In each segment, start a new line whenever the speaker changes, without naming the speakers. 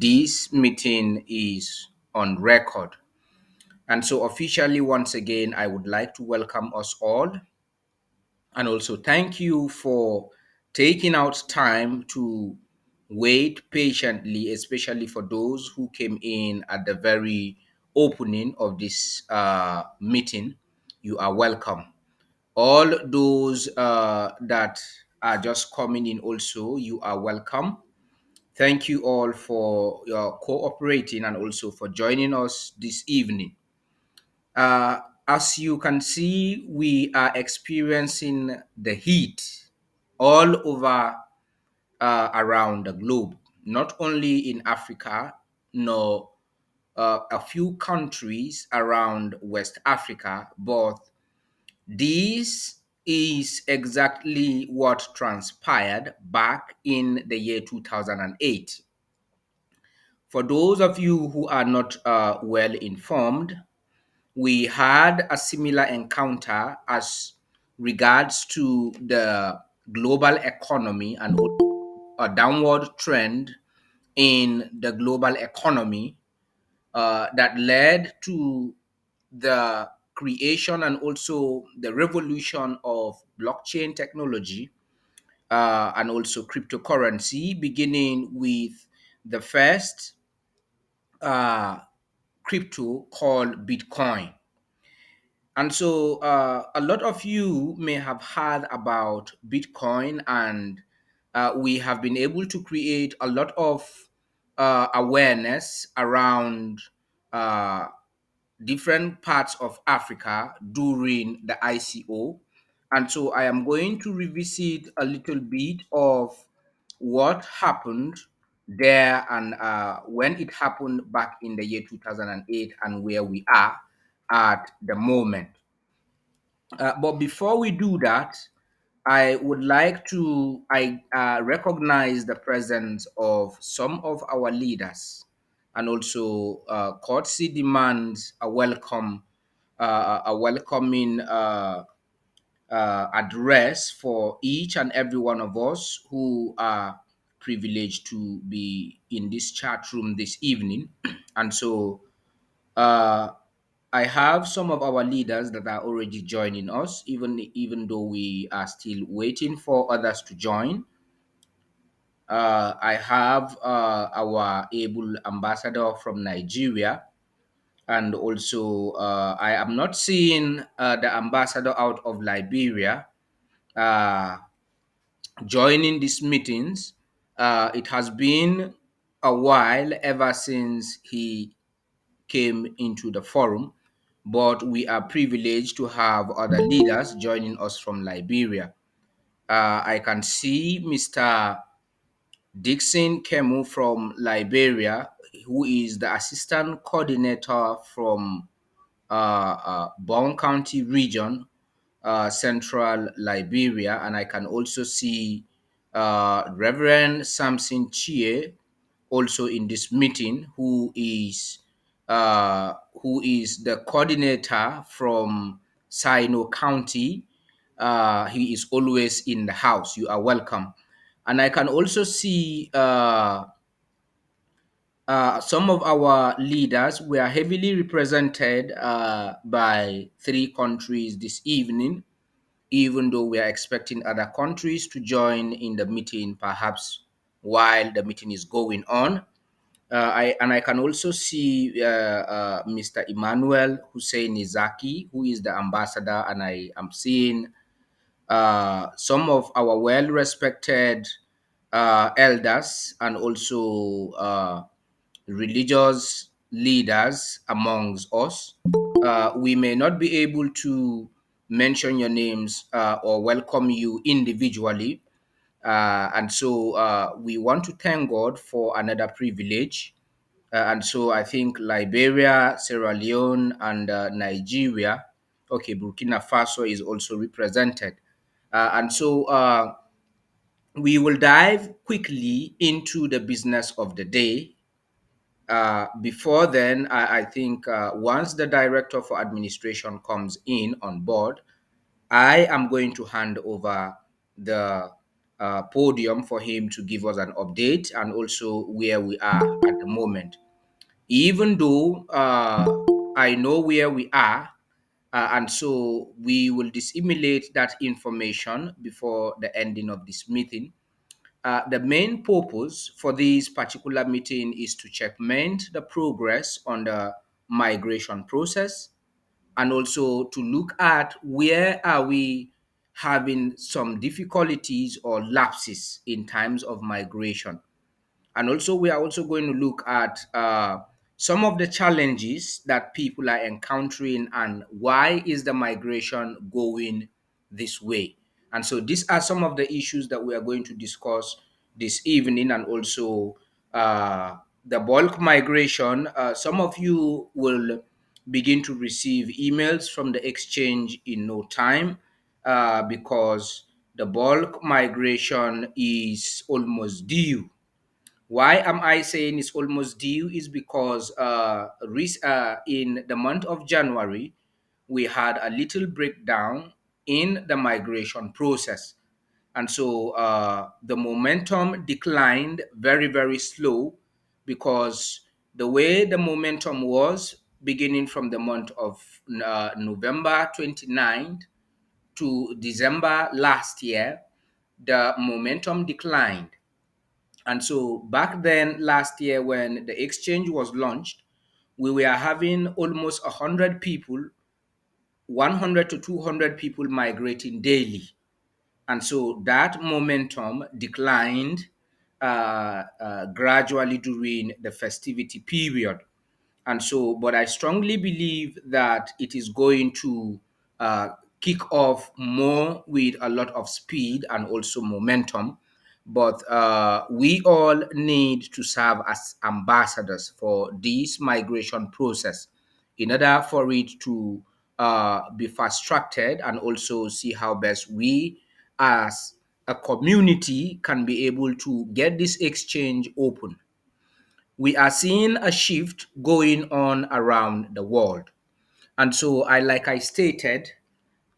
This meeting is on record. And so, officially, once again, I would like to welcome us all and also thank you for taking out time to wait patiently, especially for those who came in at the very opening of this meeting. You are welcome. All those that are just coming in, also, you are welcome. Thank you all for your cooperating and also for joining us this evening. Uh, as you can see, we are experiencing the heat all over around the globe, not only in Africa, nor a few countries around West Africa, but this is exactly what transpired back in the year 2008. For those of you who are not well informed, we had a similar encounter as regards to the global economy and a downward trend in the global economy that led to the creation and also the revolution of blockchain technology and also cryptocurrency, beginning with the first uh, crypto called Bitcoin. And so a lot of you may have heard about Bitcoin, and we have been able to create a lot of awareness around uh, different parts of Africa during the ICO. And so I am going to revisit a little bit of what happened there and when it happened back in the year 2008 and where we are at the moment. But before we do that, I would like to recognize the presence of some of our leaders, and also courtesy demands a welcoming address for each and every one of us who are privileged to be in this chat room this evening. And so uh, I have some of our leaders that are already joining us, even though we are still waiting for others to join. I have our able ambassador from Nigeria, and also I am not seeing the ambassador out of Liberia uh, joining these meetings. It has been a while ever since he came into the forum, but we are privileged to have other leaders joining us from Liberia. I can see Mr. Dixon Kemu from Liberia, who is the assistant coordinator from Bon County region, central Liberia. And I can also see Reverend Samson Chie also in this meeting, who is the coordinator from Sino County. He is always in the house. You are welcome. And I can also see some of our leaders were heavily represented by three countries this evening, even though we are expecting other countries to join in the meeting, perhaps while the meeting is going on. I can also see Mr. Emmanuel Hussein Izaki, who is the ambassador, and I am seeing some of our well-respected elders and also religious leaders amongst us. We may not be able to mention your names or welcome you individually. And so we want to thank God for another privilege. And so I think Liberia, Sierra Leone, and Nigeria, okay, Burkina Faso is also represented. And so we will dive quickly into the business of the day. Before then, I think once the director for administration comes in on board, I am going to hand over the podium for him to give us an update and also where we are at the moment. Even though I know where we are, and so we will disseminate that information before the ending of this meeting. The main purpose for this particular meeting is to checkmate the progress on the migration process and also to look at where are we having some difficulties or lapses in times of migration. And also, we are also going to look at some of the challenges that people are encountering and why is the migration going this way. And so these are some of the issues that we are going to discuss this evening. And also the bulk migration. Some of you will begin to receive emails from the exchange in no time, because the bulk migration is almost due. Why am I saying it's almost due? Is because in the month of January, we had a little breakdown in the migration process. And so the momentum declined very, very slow, because the way the momentum was beginning from the month of November 29th to December last year, the momentum declined. And so back then, last year, when the exchange was launched, we were having almost 100 people, 100 to 200 people migrating daily. And so that momentum declined gradually during the festivity period. And so, but I strongly believe that it is going to uh, kick off more with a lot of speed and also momentum. But we all need to serve as ambassadors for this migration process in order for it to be fast tracked and also see how best we as a community can be able to get this exchange open. We are seeing a shift going on around the world. And so like I stated,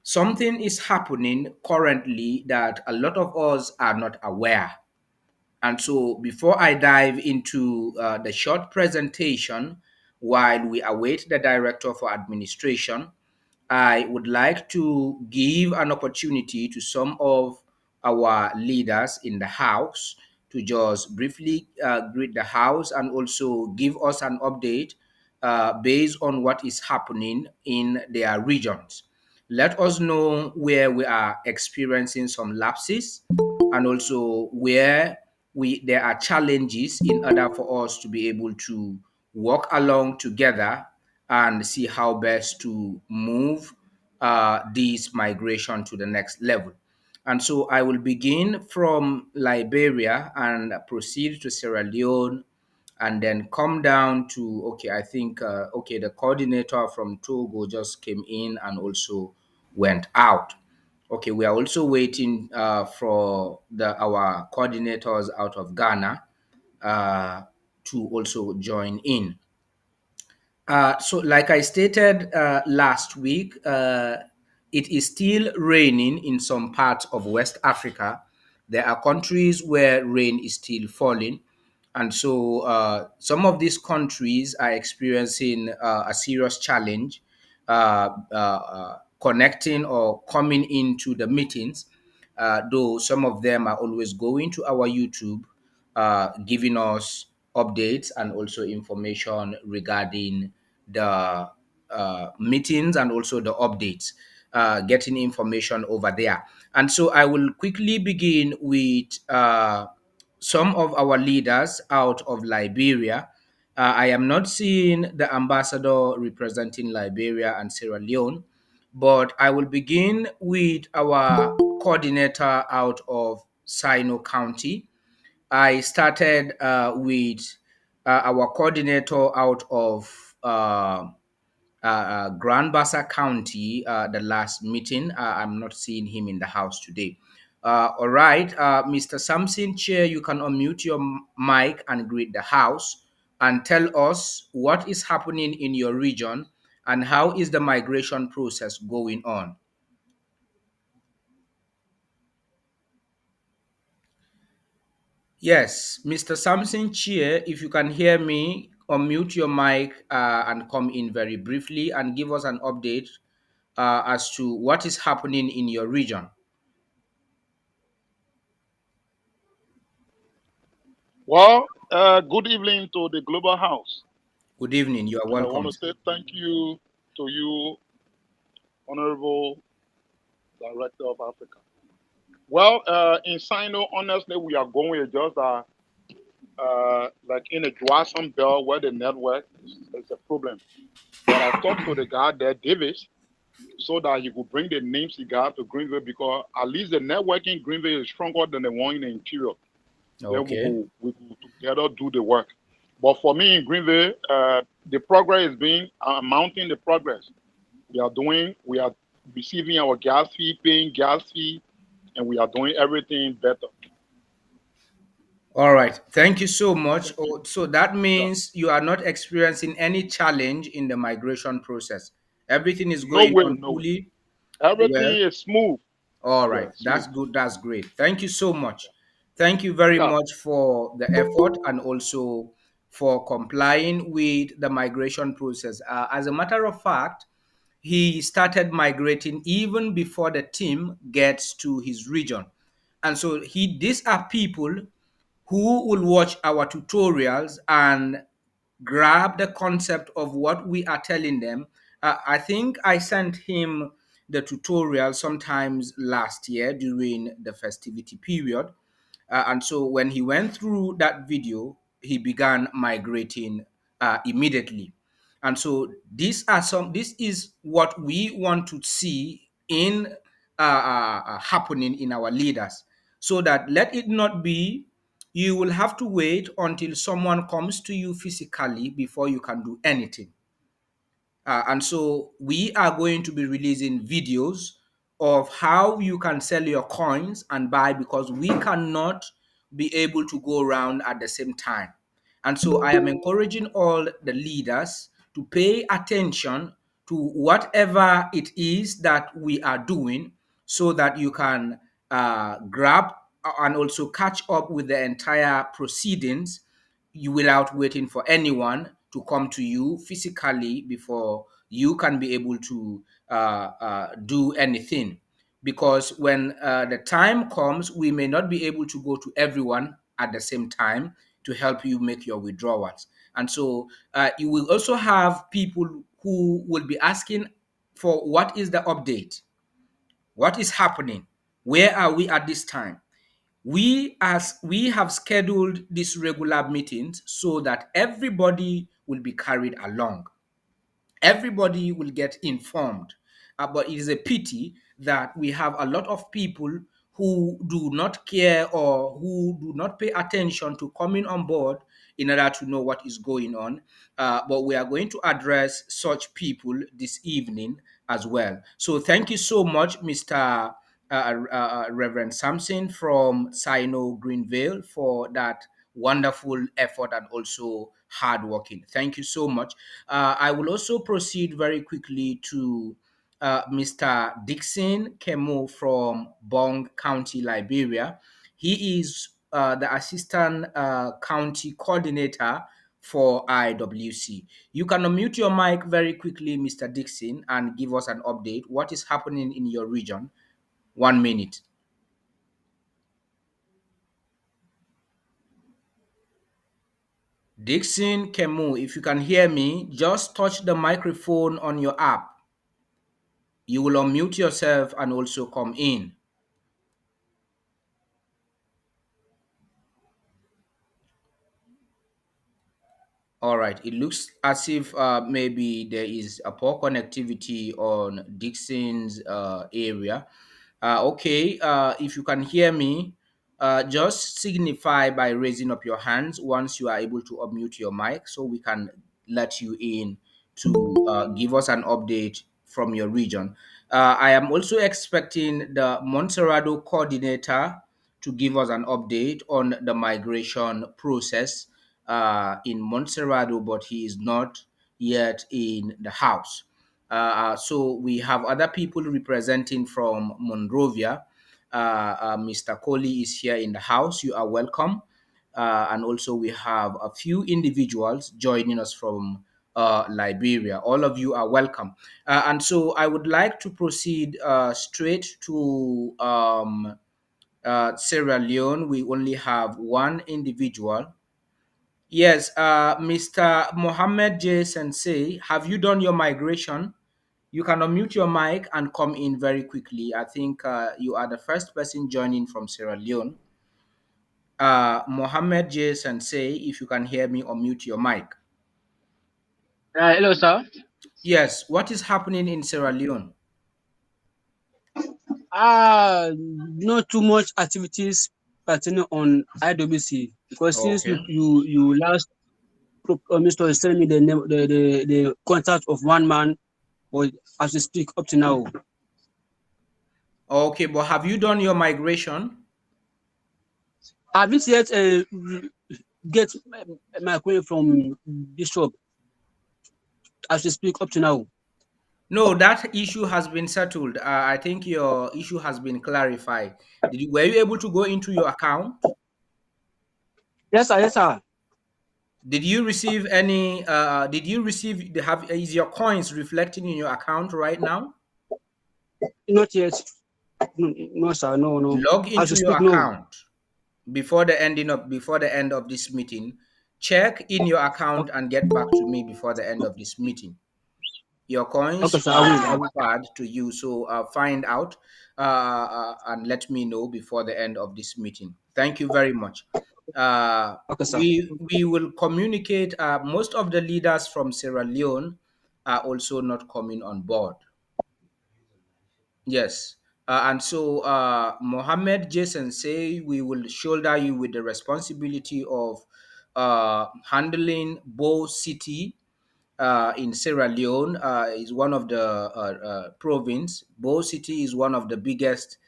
something is happening currently that a lot of us are not aware. And so before I dive into the short presentation while we await the director for administration, I would like to give an opportunity to some of our leaders in the House to just briefly greet the House and also give us an update based on what is happening in their regions. Let us know where we are experiencing some lapses and also where there are challenges in order for us to be able to work along together and see how best to move this migration to the next level. And so I will begin from Liberia and proceed to Sierra Leone and then come down to, okay, I think, okay, the coordinator from Togo just came in and also went out. Okay, we are also waiting for our coordinators out of Ghana to also join in. So, like I stated last week, it is still raining in some parts of West Africa. There are countries where rain is still falling. And so, some of these countries are experiencing a serious challenge connecting or coming into the meetings, though some of them are always going to our YouTube, giving us updates and also information regarding the meetings and also the updates, getting information over there. And so I will quickly begin with some of our leaders out of Liberia. I am not seeing the ambassador representing Liberia and Sierra Leone, but I will begin with our coordinator out of Sino County. I started with our coordinator out of Grand Bassa County, the last meeting. I'm not seeing him in the house today. All right, Mr. Samson Chair, you can unmute your mic and greet the house and tell us what is happening in your region and how is the migration process going on. Yes, Mr. Samson Cheer, if you can hear me, unmute your mic and come in very briefly and give us an update as to what is happening in your region.
Well, good evening to the Global House,
Good evening. You are
and I want
welcome,
to
sir.
say thank you to you, Honorable Director of Africa. Well, in Sino, honestly, we are going just like in a Joachim Bell where the network is a problem. But I talked to the guy there, Davis, so that he could bring the names he got to Greenville because at least the network in Greenville is stronger than the one in the interior. Then
Okay.
we could together do the work. But for me in Greenville, the progress is being mounting the progress. We are receiving our gas fee, paying gas fee, and we are doing everything better.
All right. Thank you so much.
Thank you.
Oh, so that
Yeah.
means you are not experiencing any challenge in the migration process. Everything is
No
going
way,
on
no way.
fully well.
Everything is smooth.
All
Yeah,
right, that's
smooth.
good. That's great. Thank you so much. Thank you very
Yeah.
much for the effort and also for complying with the migration process. As a matter of fact, he started migrating even before the team gets to his region. And so these are people who will watch our tutorials and grab the concept of what we are telling them. I think I sent him the tutorial sometimes last year during the festivity period. And so when he went through that video, he began migrating immediately. And so this is what we want to see in happening in our leaders, so that let it not be you will have to wait until someone comes to you physically before you can do anything. And so we are going to be releasing videos of how you can sell your coins and buy, because we cannot be able to go around at the same time. And so I am encouraging all the leaders to pay attention to whatever it is that we are doing, so that you can grab and also catch up with the entire proceedings, without waiting for anyone to come to you physically before you can be able to do anything. Because when the time comes, we may not be able to go to everyone at the same time to help you make your withdrawals. And so you will also have people who will be asking for what is the update, what is happening, where are we at this time. We have scheduled these regular meetings so that everybody will be carried along, everybody will get informed. But it is a pity that we have a lot of people who do not care or who do not pay attention to coming on board in order to know what is going on. But we are going to address such people this evening as well. So thank you so much, Mr. Reverend Samson from Sino Greenvale, for that wonderful effort and also hard working. Thank you so much. I will also proceed very quickly to Mr. Dixon Kemo from Bong County, Liberia. He is the Assistant County Coordinator for IWC. You can unmute your mic very quickly, Mr. Dixon, and give us an update. What is happening in your region? 1 minute. Dixon Kemu, if you can hear me, just touch the microphone on your app. You will unmute yourself and also come in. All right. It looks as if maybe there is a poor connectivity on Dixon's area. Okay. If you can hear me, just signify by raising up your hands once you are able to unmute your mic, so we can let you in to give us an update from your region. I am also expecting the Monserrado coordinator to give us an update on the migration process in Montserrado, but he is not yet in the house. So we have other people representing from Monrovia. Mr. Coley is here in the house. You are welcome. and also we have a few individuals joining us from Liberia. All of you are welcome. And so I would like to proceed straight to Sierra Leone. We only have one individual. Yes, Mr. Mohammed J. Sensei, have you done your migration? You can unmute your mic and come in very quickly. I think you are the first person joining from Sierra Leone. Mohammed J. Sensei, if you can hear me, unmute your mic.
Hello, sir.
Yes, what is happening in Sierra Leone?
Not too much activities pertaining on IWC because since
Okay.
you last Mr. is telling me the name the contact of one man, or as we speak up to now,
Okay, but have you done your migration?
I haven't yet get my coin from Bishop as we speak up to now.
No, that issue has been settled. I think your issue has been clarified. Were you able to go into your account?
Yes, sir. Yes, sir.
Did you receive any? Did you receive? Have is your coins reflecting in your account right now?
Not yet. No, no, sir. No, no.
Log
As
into
we
your
speak, no.
account before the end of this meeting. Check in your account and get back to me before the end of this meeting. Your
Okay,
coins
sir. I
are
will. I will.
transferred to you, so find out and let me know before the end of this meeting. Thank you very much.
Okay, sir.
We will communicate. Most of the leaders from Sierra Leone are also not coming on board. Yes. And so Mohammed Jason say we will shoulder you with the responsibility of handling Bo City in Sierra Leone. Is one of the province. Bo City is one of the biggest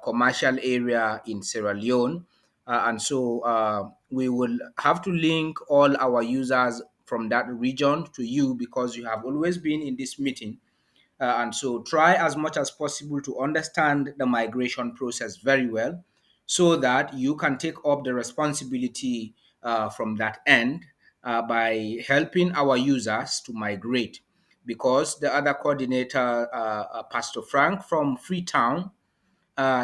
commercial area in Sierra Leone. And so we will have to link all our users from that region to you because you have always been in this meeting, and so try as much as possible to understand the migration process very well so that you can take up the responsibility from that end by helping our users to migrate. Because the other coordinator, Pastor Frank from Freetown,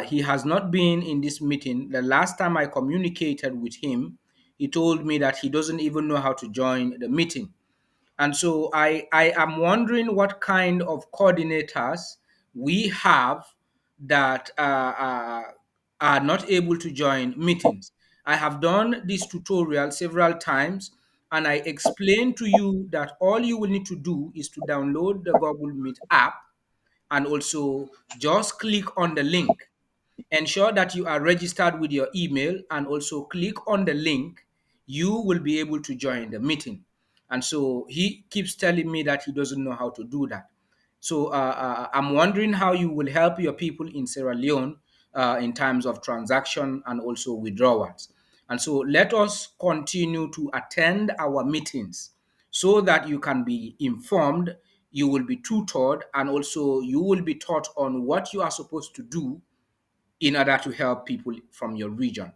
he has not been in this meeting. The last time I communicated with him, he told me that he doesn't even know how to join the meeting. And so I am wondering what kind of coordinators we have that are not able to join meetings. I have done this tutorial several times and I explained to you that all you will need to do is to download the Google Meet app and also just click on the link. Ensure that you are registered with your email and also click on the link. You will be able to join the meeting. And so he keeps telling me that he doesn't know how to do that. So I'm wondering how you will help your people in Sierra Leone in terms of transaction and also withdrawals. And so let us continue to attend our meetings so that you can be informed, you will be tutored, and also you will be taught on what you are supposed to do in order to help people from your region.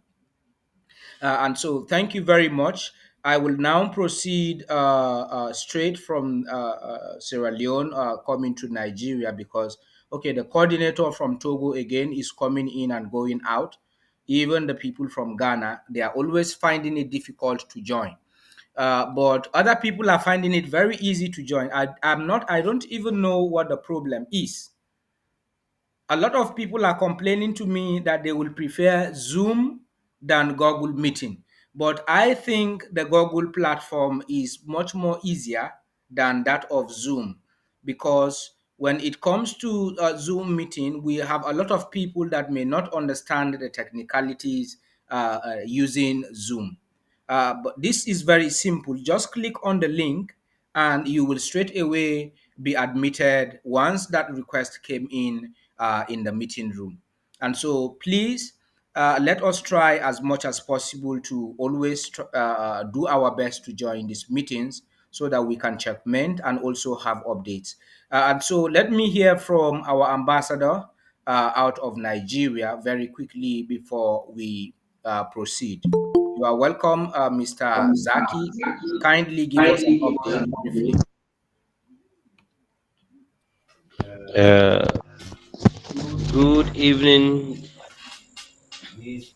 And so, thank you very much. I will now proceed straight from Sierra Leone coming to Nigeria because, okay, the coordinator from Togo again is coming in and going out. Even the people from Ghana, they are always finding it difficult to join. But other people are finding it very easy to join. I don't even know what the problem is. A lot of people are complaining to me that they will prefer Zoom than Google Meeting. But I think the Google platform is much more easier than that of Zoom because when it comes to Zoom meeting, we have a lot of people that may not understand the technicalities using Zoom. But this is very simple. Just click on the link and you will straight away be admitted once that request came in the meeting room. And so please let us try as much as possible to always do our best to join these meetings so that we can checkmate and also have updates. And so let me hear from our ambassador out of Nigeria very quickly before we proceed. You are welcome, Mr. Zaki. Kindly give us an update briefly.
Uh, Good evening.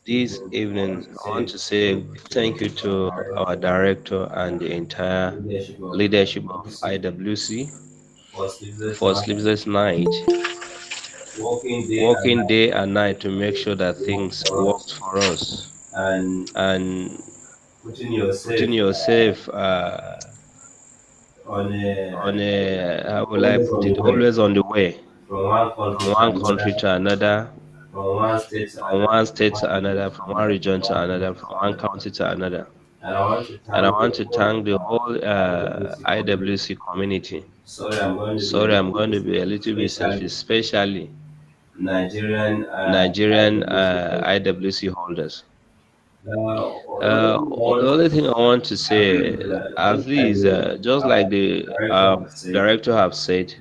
This evening, I want to say thank you to our director and the entire leadership of IWC for sleepless night, working day and night to make sure that things worked for us and putting yourself on a, how will I put it, always on the way from one country to another, from one state to another, from one region to another, from one county to another. And I want to thank the whole IWC community. Sorry, I'm going to be a little bit selfish, especially Nigerian IWC holders. The only thing I want to say, at least, just like the director have said,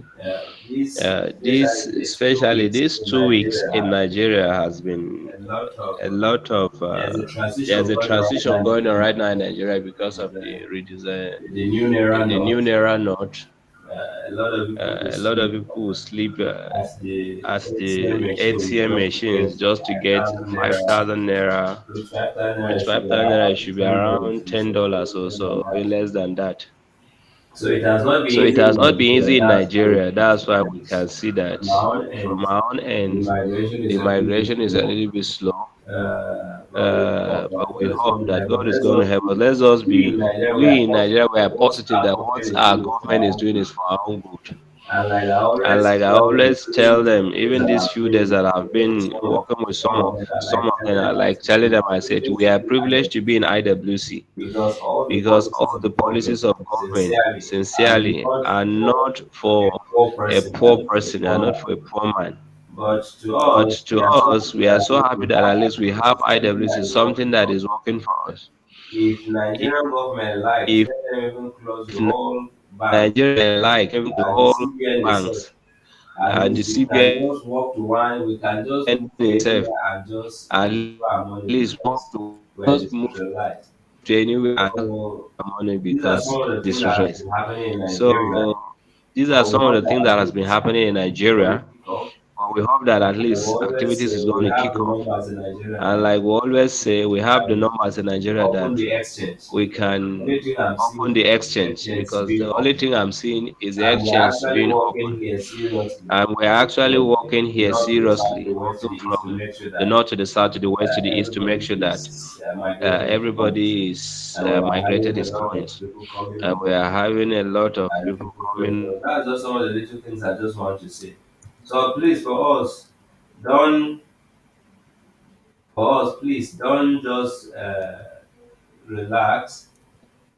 this especially these 2 weeks in Nigeria has been a lot of there's a transition going on right now in Nigeria because of the redesign, the new naira note. A lot of people will sleep as the ATM machines just to get 5,000 naira. With 5,000 naira, it should be around $10 or so, or less than that. So it has not been easy in Nigeria. That's why we can see that from our own end, the migration is a little bit slow. But we hope that God is going to help us. Let's just be, we in Nigeria, we are positive that what our government is doing is for our own good. And like I always tell them, even these few days that I've been working with some of them, I like telling them, I said we are privileged to be in IWC because all the policies of government sincerely are not for a poor person, are not for a poor man. But to us, we are so happy that at least we have IWC, something that is working for us. If, if Nigeria like even the whole banks and the CBN itself, at least we hope to just move to anywhere and just money because decentralized. So these are some of the things that has been happening in Nigeria. But we hope that at least activities is going to kick off. And like we always say, we have the numbers in Nigeria that we can open the exchange because the only thing I'm seeing is the exchange being open. And we're actually working here seriously, working from the north to the south to the west to the east to make sure that everybody is migrated his coins. And we are having a lot of people coming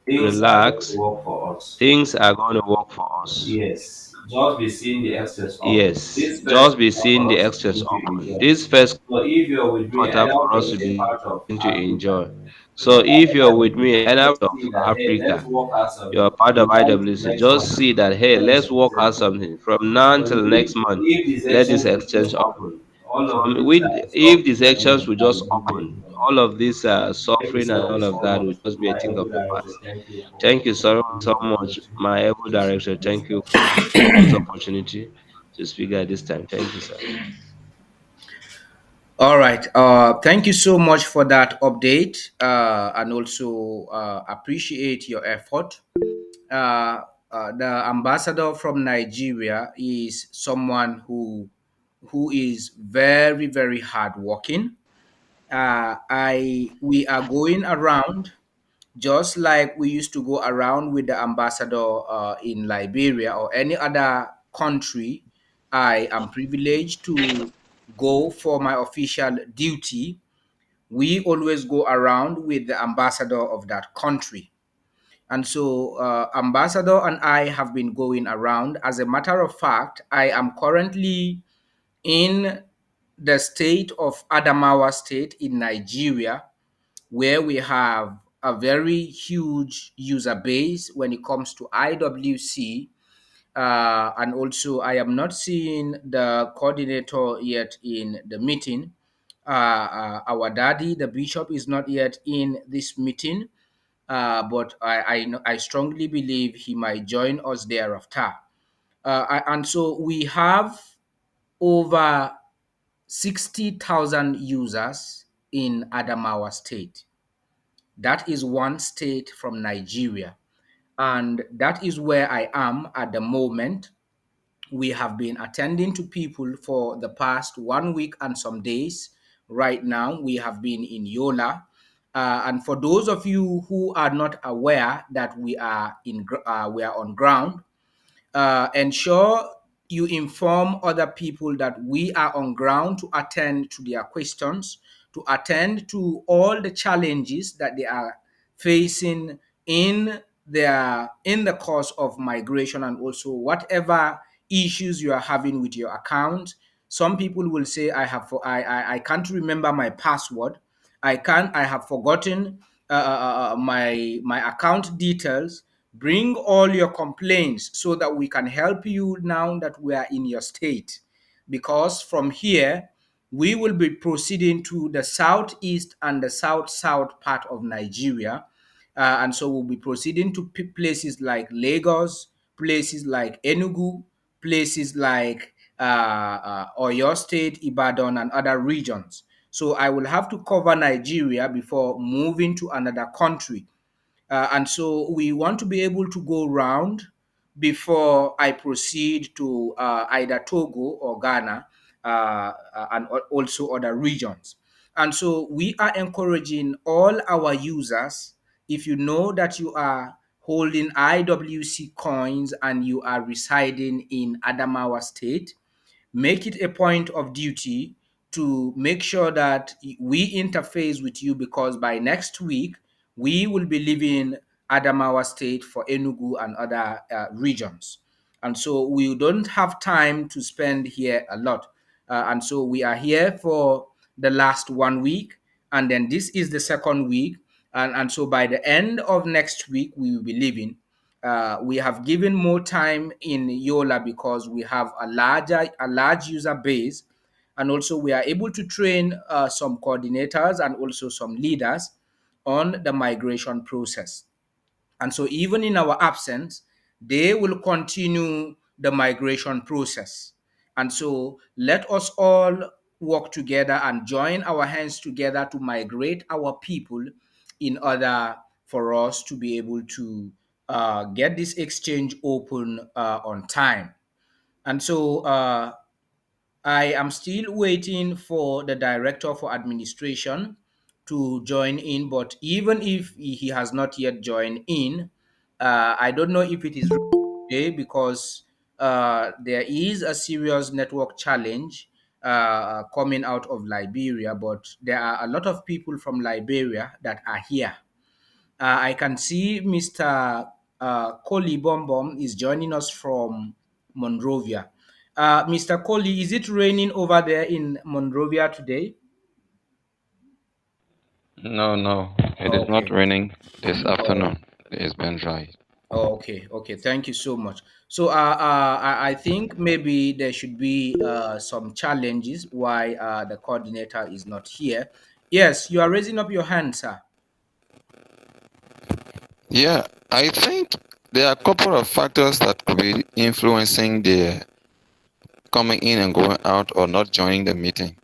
relax. Things are going to work for us. Yes, just be seeing the exchange open. This first quarter for us to be to enjoy. So if you're with me, any part of Africa, you're part of IWC, just see that hey, let's work out something from now until next month. Let this exchange open. From with if these exchange will just open, all of this suffering and all of that will just be a thing of the past. Thank you so much, my able director. Thank you for this opportunity to speak at this time. Thank you, sir.
All right. Thank you so much for that update, and also appreciate your effort. Uh, the ambassador from Nigeria is someone who is very very hardworking. I we are going around just like we used to go around with the ambassador in Liberia or any other country. I am privileged to go for my official duty. We always go around with the ambassador of that country. And so, ambassador and I have been going around. As a matter of fact, I am currently in the state of Adamawa State in Nigeria, where we have a very huge user base when it comes to IWC. And also, I am not seeing the coordinator yet in the meeting. Our daddy, the bishop, is not yet in this meeting, but I strongly believe he might join us thereafter. And so we have over 60,000 users in Adamawa State. That is one state from Nigeria. And that is where I am at the moment. We have been attending to people for the past 1 week and some days. Right now, we have been in Yola. And for those of you who are not aware that we are on ground, ensure you inform other people that we are on ground to attend to their questions, to attend to all the challenges that they are facing in the course of migration, and also whatever issues you are having with your account. Some people will say, I can't remember my password. I have forgotten my account details. Bring all your complaints so that we can help you now that we are in your state. Because from here, we will be proceeding to the southeast and the south part of Nigeria. And so we'll be proceeding to places like Lagos, places like Enugu, places like Oyo State, Ibadan, and other regions. So I will have to cover Nigeria before moving to another country. And so we want to be able to go round before I proceed to either Togo or Ghana, and also other regions. And so we are encouraging all our users, if you know that you are holding IWC coins and you are residing in Adamawa State, make it a point of duty to make sure that we interface with you, because by next week we will be leaving Adamawa State for Enugu and other regions. And so we don't have time to spend here a lot. And so we are here for the last 1 week, and then this is the second week. And so by the end of next week, we will be leaving. We have given more time in Yola because we have a large user base, and also we are able to train some coordinators and also some leaders on the migration process. And so even in our absence, they will continue the migration process. And so let us all work together and join our hands together to migrate our people in order for us to be able to get this exchange open on time. And so I am still waiting for the director for administration to join in, but even if he has not yet joined in, I don't know if it is today, because there is a serious network challenge coming out of Liberia, but there are a lot of people from Liberia that are here. I can see Mr. Koli Bombom is joining us from Monrovia. Mr. Koli, is it raining over there in Monrovia today?
No, no, it is not
Okay.
raining this
Oh,
afternoon. It's been dry.
okay. Okay. Thank you so much. So I think maybe there should be some challenges why the coordinator is not here. Yes, you are raising up your hand, sir.
Yeah, I think there are a couple of factors that could be influencing the coming in and going out or not joining the meeting.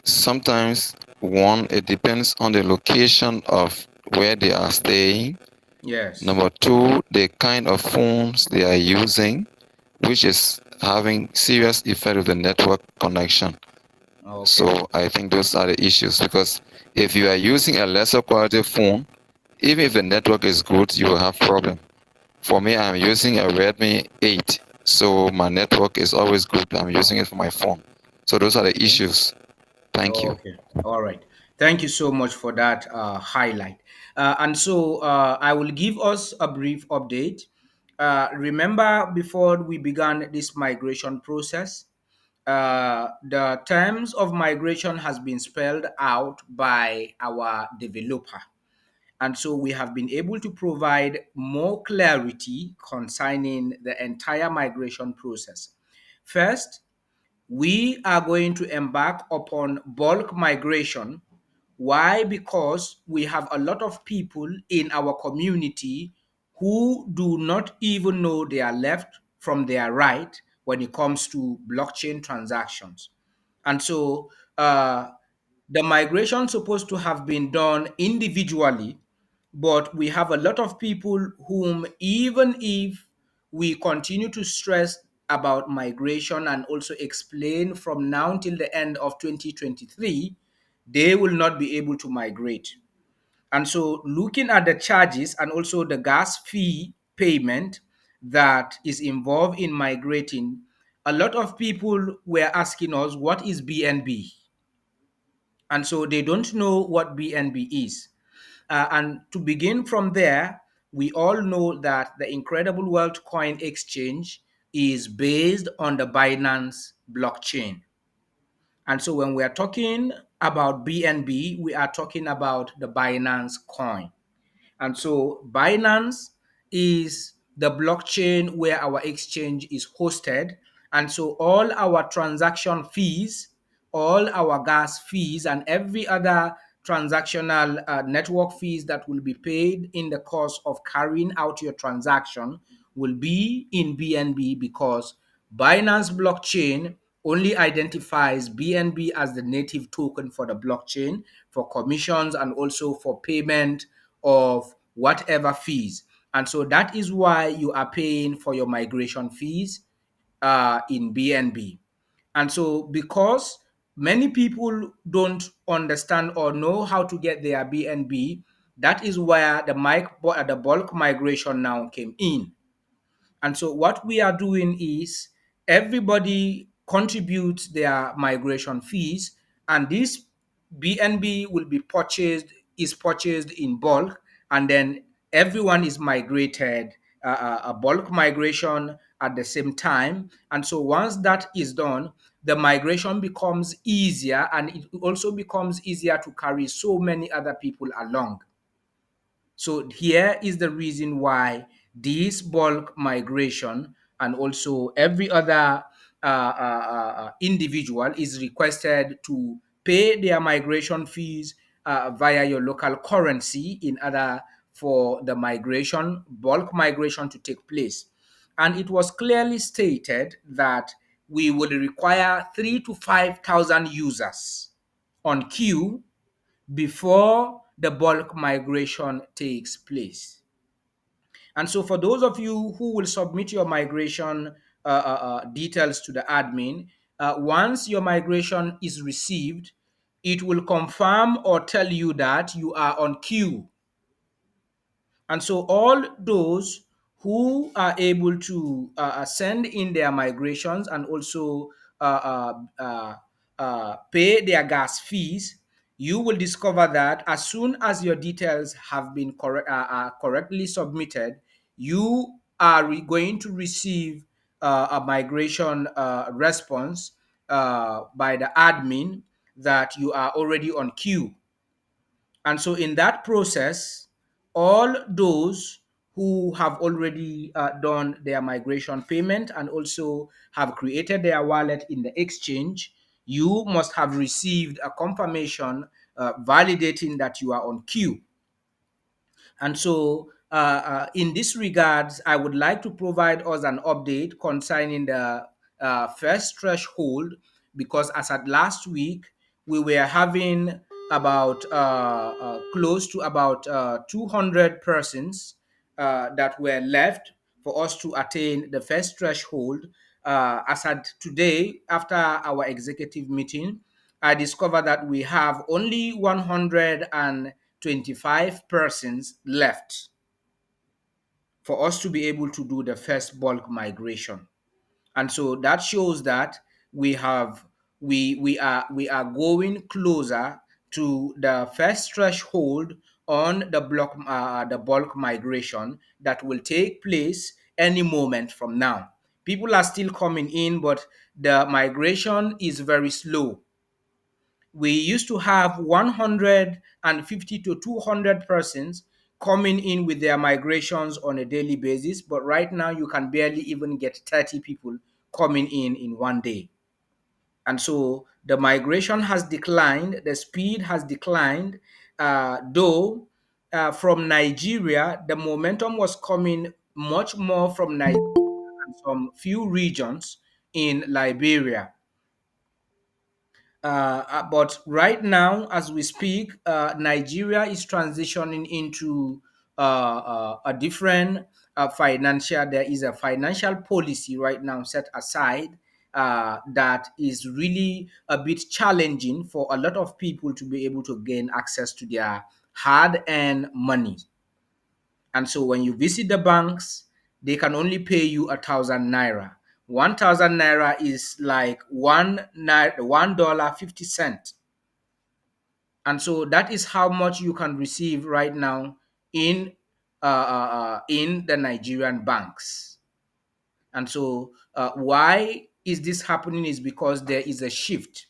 Sometimes, one, it depends on the location of where they are staying.
Yes.
Number two, the kind of phones they are using, which is having serious effect of the network connection.
Okay.
So I think those are the issues, because if you are using a lesser quality phone, even if the network is good, you will have problem. For me, I'm using a Redmi 8, so my network is always good. I'm using it for my phone. So those are the
Okay.
issues. Thank you.
Okay. All right. Thank you so much for that highlight. And so I will give us a brief update. Remember, before we began this migration process, the terms of migration has been spelled out by our developer. And so we have been able to provide more clarity concerning the entire migration process. First, we are going to embark upon bulk migration. Why? Because we have a lot of people in our community who do not even know their left from their right when it comes to blockchain transactions. And so the migration supposed to have been done individually, but we have a lot of people whom, even if we continue to stress about migration and also explain from now till the end of 2023, they will not be able to migrate. And so, looking at the charges and also the gas fee payment that is involved in migrating, a lot of people were asking us, what is BNB? And so they don't know what BNB is. And to begin from there, we all know that the Incredible World Coin Exchange is based on the Binance blockchain. And so when we are talking about BNB, we are talking about the Binance coin. And so Binance is the blockchain where our exchange is hosted. And so all our transaction fees, all our gas fees, and every other transactional network fees that will be paid in the course of carrying out your transaction will be in BNB, because Binance blockchain only identifies BNB as the native token for the blockchain for commissions and also for payment of whatever fees. And so that is why you are paying for your migration fees in BNB. And so, because many people don't understand or know how to get their BNB, that is where the bulk migration now came in. And so what we are doing is everybody contributes their migration fees, and this BNB will be purchased in bulk, and then everyone is migrated a bulk migration at the same time. And so once that is done, the migration becomes easier, and it also becomes easier to carry so many other people along. So here is the reason why this bulk migration and also every other individual is requested to pay their migration fees via your local currency in order for the bulk migration to take place. And it was clearly stated that we would require 3 to 5,000 users on queue before the bulk migration takes place. And so, for those of you who will submit your migration details to the admin, once your migration is received, it will confirm or tell you that you are on queue. And so all those who are able to send in their migrations and also pay their gas fees, you will discover that as soon as your details have been correctly submitted, you are going to receive a migration response by the admin that you are already on queue. And so, in that process, all those who have already done their migration payment and also have created their wallet in the exchange, you must have received a confirmation validating that you are on queue. And so, in this regards, I would like to provide us an update concerning the first threshold, because as at last week, we were having about close to about 200 persons that were left for us to attain the first threshold. As at today, after our executive meeting, I discovered that we have only 125 persons left for us to be able to do the first bulk migration. And so that shows that we are going closer to the first threshold on the bulk migration that will take place any moment from now. People are still coming in, but the migration is very slow. We used to have 150 to 200 persons coming in with their migrations on a daily basis, but right now you can barely even get 30 people coming in one day. And so the migration has declined, the speed has declined, though from Nigeria, the momentum was coming much more from Nigeria and some few regions in Liberia. But right now, as we speak, Nigeria is transitioning into a different financial. There is a financial policy right now set aside that is really a bit challenging for a lot of people to be able to gain access to their hard-earned money. And so when you visit the banks, they can only pay you 1,000 naira. 1,000 naira is like $1.50. And so that is how much you can receive right now in the Nigerian banks. And so why is this happening is because there is a shift.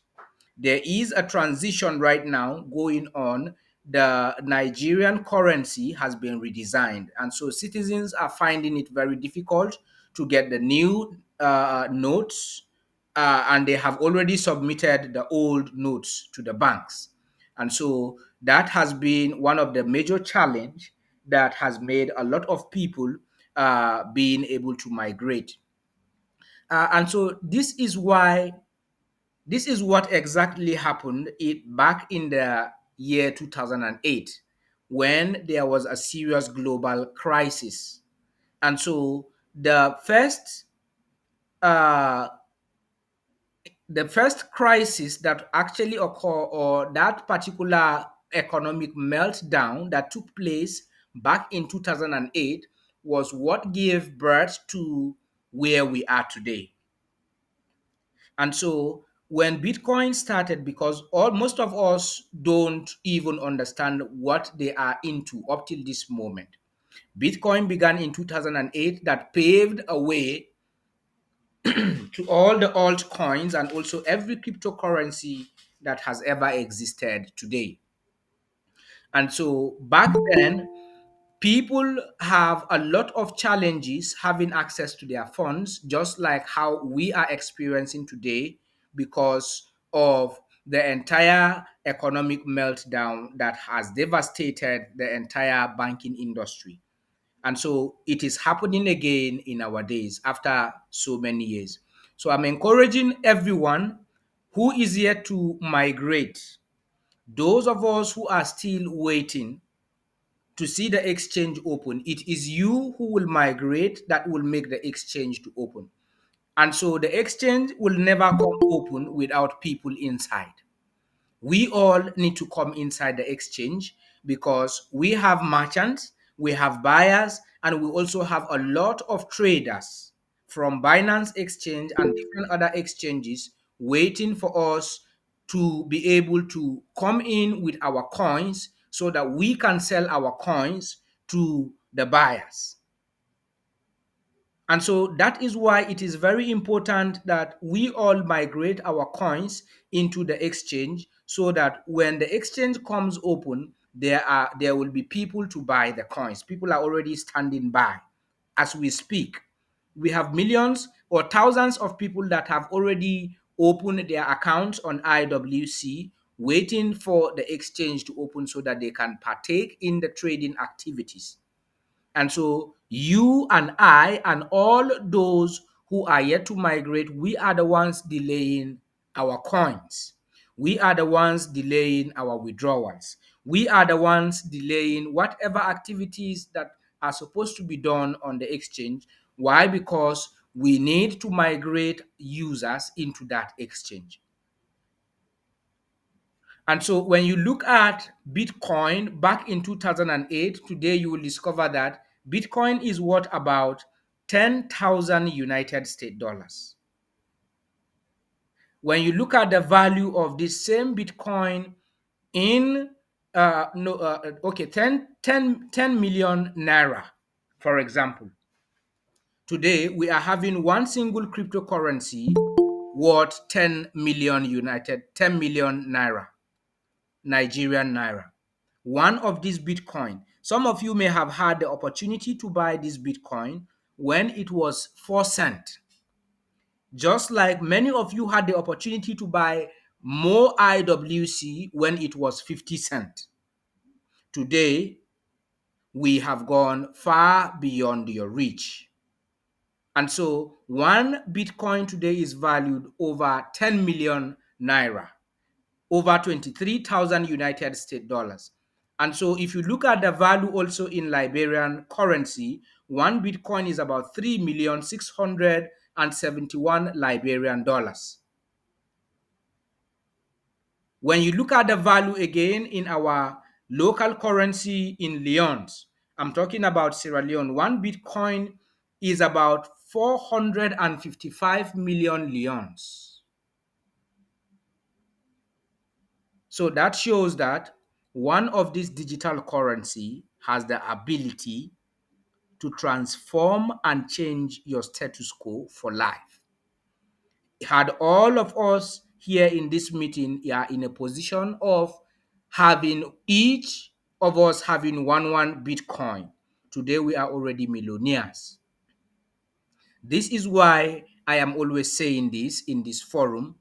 There is a transition right now going on. The Nigerian currency has been redesigned, and so citizens are finding it very difficult to get the new notes, and they have already submitted the old notes to the banks. And so that has been one of the major challenge that has made a lot of people being able to migrate. And so this is what exactly happened back in the year 2008 when there was a serious global crisis. And so uh, the first crisis that actually occurred, or that particular economic meltdown that took place back in 2008, was what gave birth to where we are today. And so when Bitcoin started, because most of us don't even understand what they are into up till this moment. Bitcoin began in 2008, that paved a way to all the altcoins and also every cryptocurrency that has ever existed today. And so back then, people have a lot of challenges having access to their funds, just like how we are experiencing today, because of the entire economic meltdown that has devastated the entire banking industry. And so it is happening again in our days after so many years. So I'm encouraging everyone who is yet to migrate, those of us who are still waiting to see the exchange open, it is you who will migrate that will make the exchange to open. And so the exchange will never come open without people inside. We all need to come inside the exchange because we have merchants, we have buyers, and we also have a lot of traders from Binance Exchange and different other exchanges waiting for us to be able to come in with our coins so that we can sell our coins to the buyers. And so that is why it is very important that we all migrate our coins into the exchange so that when the exchange comes open, there will be people to buy the coins. People are already standing by as we speak. We have millions or thousands of people that have already opened their accounts on IWC waiting for the exchange to open so that they can partake in the trading activities. And so you and I and all those who are yet to migrate, we are the ones delaying our coins. We are the ones delaying our withdrawals. We are the ones delaying whatever activities that are supposed to be done on the exchange. Why? Because we need to migrate users into that exchange. And so when you look at Bitcoin back in 2008, today you will discover that Bitcoin is worth about 10,000 United States dollars. When you look at the value of this same Bitcoin in no okay 10 million naira, for example, today we are having one single cryptocurrency worth 10 million naira, Nigerian naira. One of these Bitcoin. Some of you may have had the opportunity to buy this Bitcoin when it was 4 cents. Just like many of you had the opportunity to buy more IWC when it was 50 cents. Today, we have gone far beyond your reach. And so one Bitcoin today is valued over 10 million naira, over 23,000 United States dollars. And so if you look at the value also in Liberian currency, one Bitcoin is about 3,671 Liberian dollars. When you look at the value again in our local currency in leons, I'm talking about Sierra Leone, one Bitcoin is about 455 million leons. So that shows that one of these digital currency has the ability to transform and change your status quo for life. Had all of us here in this meeting are in a position of having each of us having one Bitcoin, today we are already millionaires. This is why I am always saying this in this forum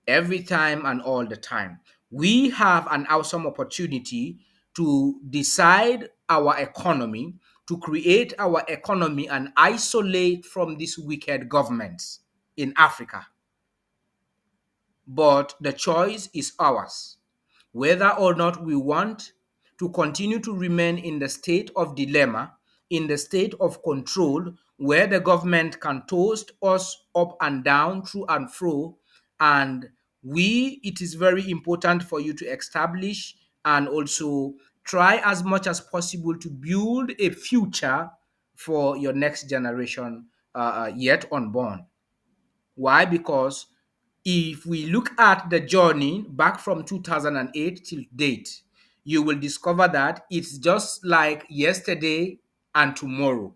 every time and all the time. We have an awesome opportunity to decide our economy, to create our economy and isolate from these wicked governments in Africa. But the choice is ours, whether or not we want to continue to remain in the state of dilemma, in the state of control, where the government can toast us up and down, through and fro. And it is very important for you to establish and also try as much as possible to build a future for your next generation yet unborn. Why? Because if we look at the journey back from 2008 till date, you will discover that it's just like yesterday and tomorrow.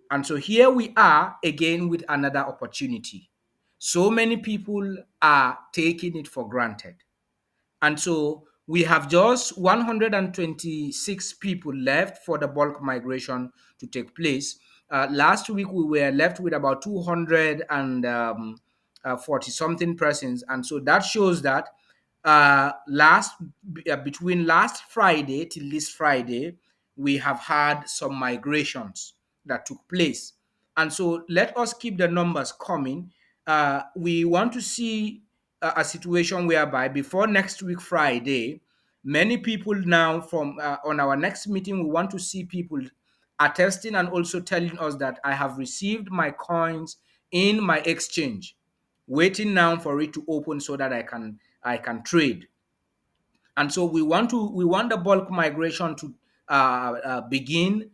And so here we are again with another opportunity. So many people are taking it for granted. And so we have just 126 people left for the bulk migration to take place. Last week, we were left with about 240 something persons. And so that shows that between last Friday till this Friday, we have had some migrations that took place. And so let us keep the numbers coming. We want to see a situation whereby before next week Friday, many people now from on our next meeting, we want to see people attesting and also telling us that I have received my coins in my exchange, waiting now for it to open so that I can trade. And so we want the bulk migration to begin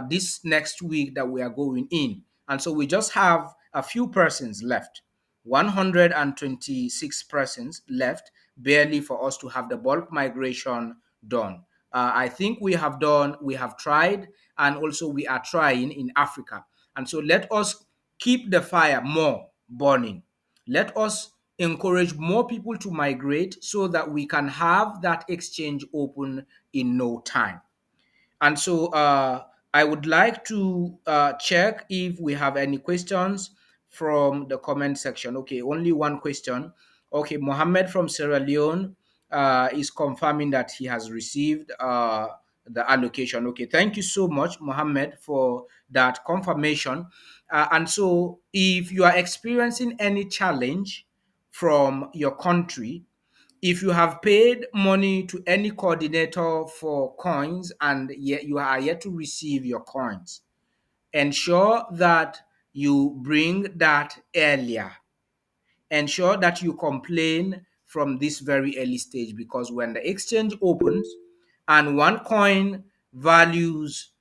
this next week that we are going in. And so we just have a few persons left, 126 persons left, barely for us to have the bulk migration done. I think we have tried, and also we are trying in Africa. And so let us keep the fire more burning. Let us encourage more people to migrate so that we can have that exchange open in no time. And so I would like to check if we have any questions from the comment section. Okay, only one question. Okay, Mohammed from Sierra Leone is confirming that he has received the allocation. Okay, thank you so much, Mohammed, for that confirmation. And so if you are experiencing any challenge from your country, if you have paid money to any coordinator for coins and yet you are yet to receive your coins, ensure that you bring that earlier. Ensure that you complain from this very early stage, because when the exchange opens and one coin values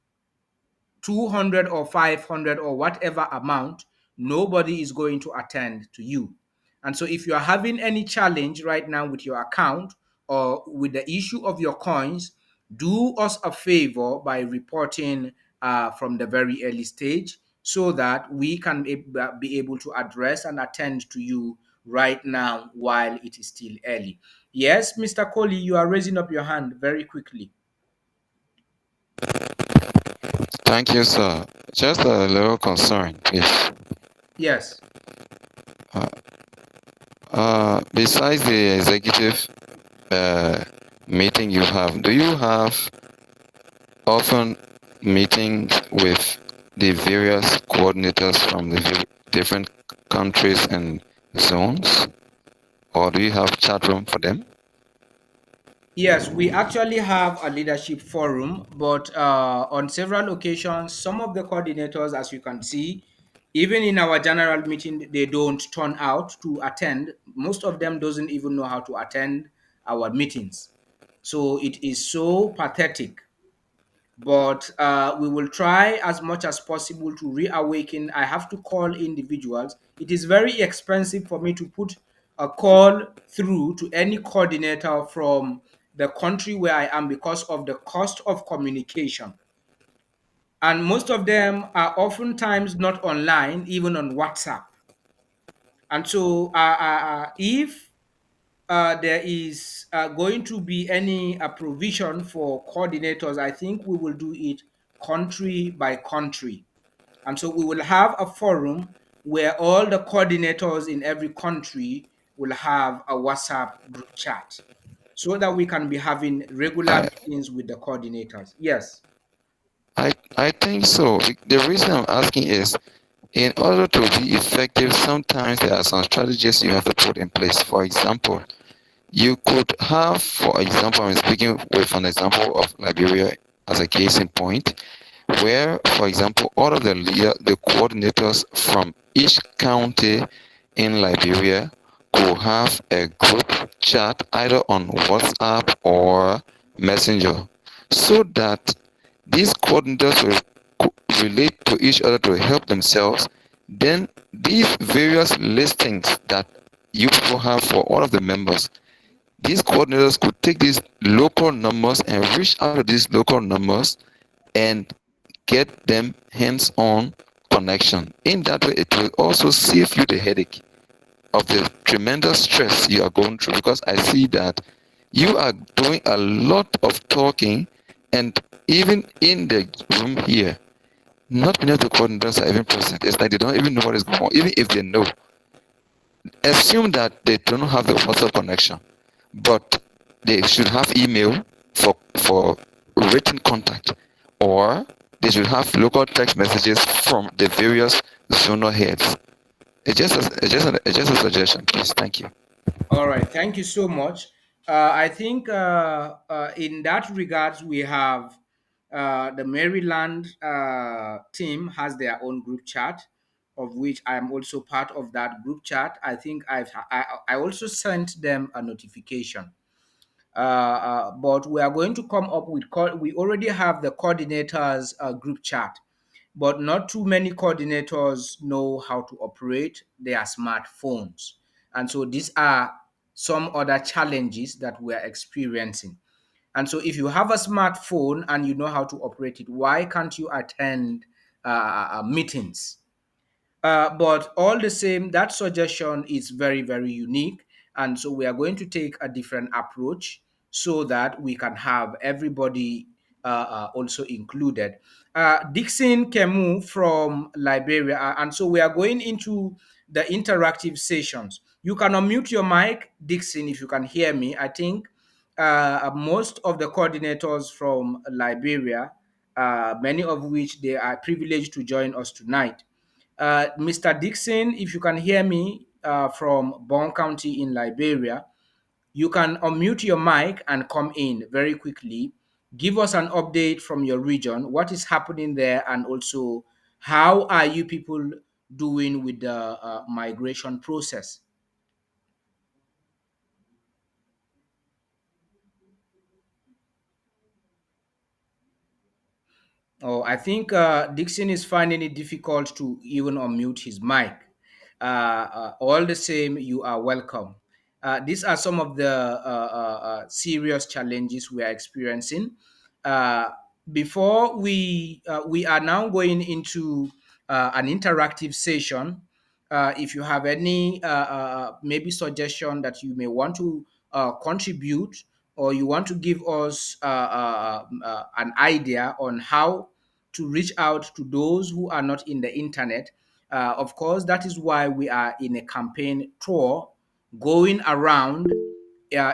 200 or 500 or whatever amount, nobody is going to attend to you. And so if you are having any challenge right now with your account or with the issue of your coins, do us a favor by reporting from the very early stage so that we can be able to address and attend to you right now while it is still early. Yes, Mr. Coley, you are raising up your hand very quickly.
Thank you, sir. Just a little concern, please.
Yes.
Uh, besides the executive uh, meeting you have, do you have often meetings with the various coordinators from the different countries and zones, or do you have chat room for them?
Yes, we actually have a leadership forum, but on several occasions, some of the coordinators, as you can see, even in our general meeting, they don't turn out to attend. Most of them doesn't even know how to attend our meetings. So it is so pathetic, but we will try as much as possible to reawaken. I have to call individuals. It is very expensive for me to put a call through to any coordinator from the country where I am because of the cost of communication. And most of them are oftentimes not online, even on WhatsApp. And so, if there is going to be any provision for coordinators, I think we will do it country by country. And so we will have a forum where all the coordinators in every country will have a WhatsApp group chat so that we can be having regular
I
meetings with the coordinators. Yes.
I think so. The reason I'm asking is in order to be effective, sometimes there are some strategies you have to put in place. For example, you could have, for example, I'm speaking with an example of Liberia as a case in point, where, for example, all of the coordinators from each county in Liberia could have a group chat either on WhatsApp or Messenger, so that these coordinators will relate to each other to help themselves. Then these various listings that you people have for all of the members, these coordinators could take these local numbers and reach out to these local numbers and get them hands-on connection. In that way, it will also save you the headache of the tremendous stress you are going through, because I see that you are doing a lot of talking, and even in the room here, not many of the coordinators are even present. It's like they don't even know what is going on. Even if they know, assume that they don't have the WhatsApp connection, but they should have email for written contact, or they should have local text messages from the various zonal heads. It's just a suggestion, please. Thank you.
All right, thank you so much. I think in that regards, we have the Maryland team has their own group chat, of which I am also part of that group chat. I think I also sent them a notification. But we are going to come up with we already have the coordinators group chat, but not too many coordinators know how to operate their smartphones. And so these are some other challenges that we are experiencing. And so if you have a smartphone and you know how to operate it, why can't you attend meetings? But all the same, that suggestion is very, very unique. And so we are going to take a different approach so that we can have everybody also included. Dixon Kemu from Liberia. And so we are going into the interactive sessions. You can unmute your mic, Dixon, if you can hear me. I think most of the coordinators from Liberia, many of which they are privileged to join us tonight. Mr. Dixon, if you can hear me from Bon County in Liberia, you can unmute your mic and come in very quickly. Give us an update from your region, what is happening there, and also how are you people doing with the migration process? Oh, I think Dixon is finding it difficult to even unmute his mic. All the same, you are welcome. These are some of the serious challenges we are experiencing. Uh, Before we are now going into an interactive session. If you have any maybe suggestion that you may want to contribute, or you want to give us an idea on how to reach out to those who are not in the internet, Of course, that is why we are in a campaign tour going around,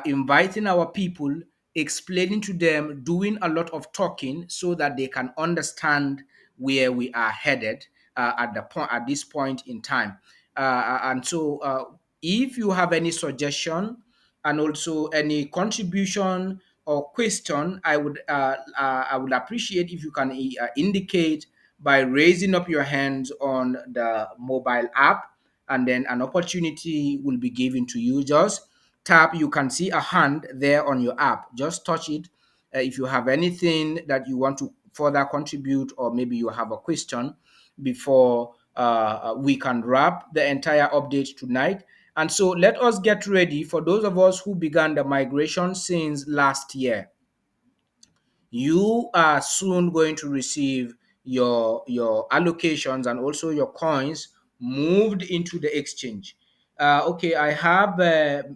inviting our people, explaining to them, doing a lot of talking so that they can understand where we are headed at this point in time. And so, if you have any suggestion and also any contribution or question, I would appreciate if you can indicate by raising up your hands on the mobile app, and then an opportunity will be given to you. Just tap, you can see a hand there on your app. Just touch it. If you have anything that you want to further contribute, or maybe you have a question before we can wrap the entire update tonight. And so let us get ready. For those of us who began the migration since last year, you are soon going to receive your allocations and also your coins moved into the exchange. Okay, I have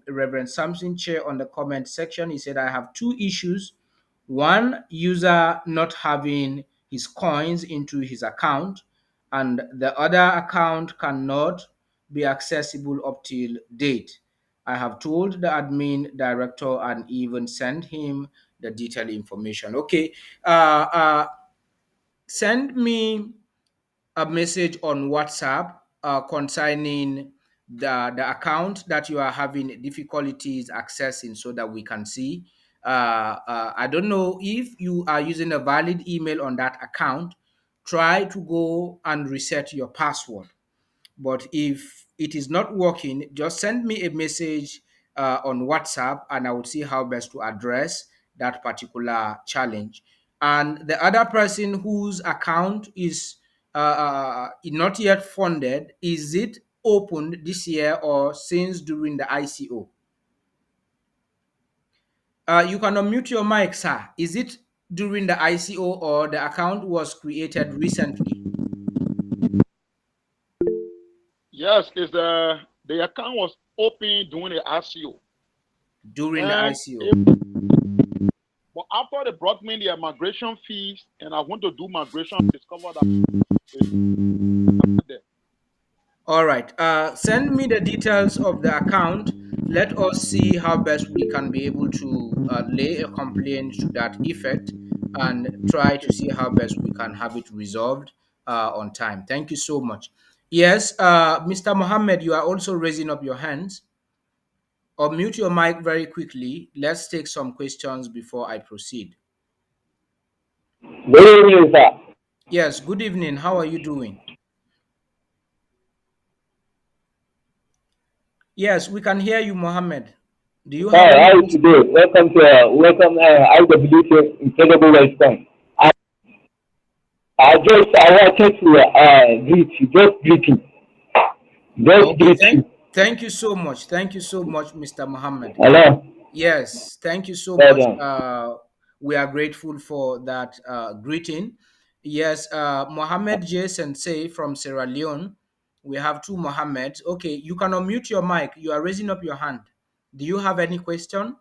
Reverend Samson Chair on the comment section. He said, I have two issues. One, user not having his coins into his account, and the other account cannot be accessible up till date. I have told the admin director and even sent him the detailed information. Okay, send me a message on WhatsApp concerning the account that you are having difficulties accessing so that we can see. I don't know if you are using a valid email on that account. Try to go and reset your password. But if it is not working, just send me a message on WhatsApp, and I will see how best to address that particular challenge. And the other person whose account is not yet funded, is it opened this year or since during the ICO? You can unmute your mic, sir. Is it during the ICO or the account was created recently
Yes, it's the account was open during the ICO.
during the
And
ICO?
it, but after they brought me the migration fees and I went to do migration, I discovered that
All right. Send me the details of the account. Let us see how best we can be able to lay a complaint to that effect and try to see how best we can have it resolved on time. Thank you so much. Yes, Mr. Mohammed, you are also raising up your hands. Or mute your mic very quickly. Let's take some questions before I proceed.
Good evening, sir.
Yes, good evening. How are you doing? Yes, we can hear you, Mohammed. Do you have
Hi,
any
how are you
question?
today? Welcome IWC Incredible Response. I wanted to greet you, just greet you, just
Okay,
greet you.
thank you so much. Thank you so much, Mr. Mohammed.
Hello,
Yes, thank you so
well
much.
done.
We are grateful for that greeting. Yes, Mohammed J. Sensei from Sierra Leone. We have two Mohammeds. Okay, you can unmute your mic. You are raising up your hand. Do you have any question?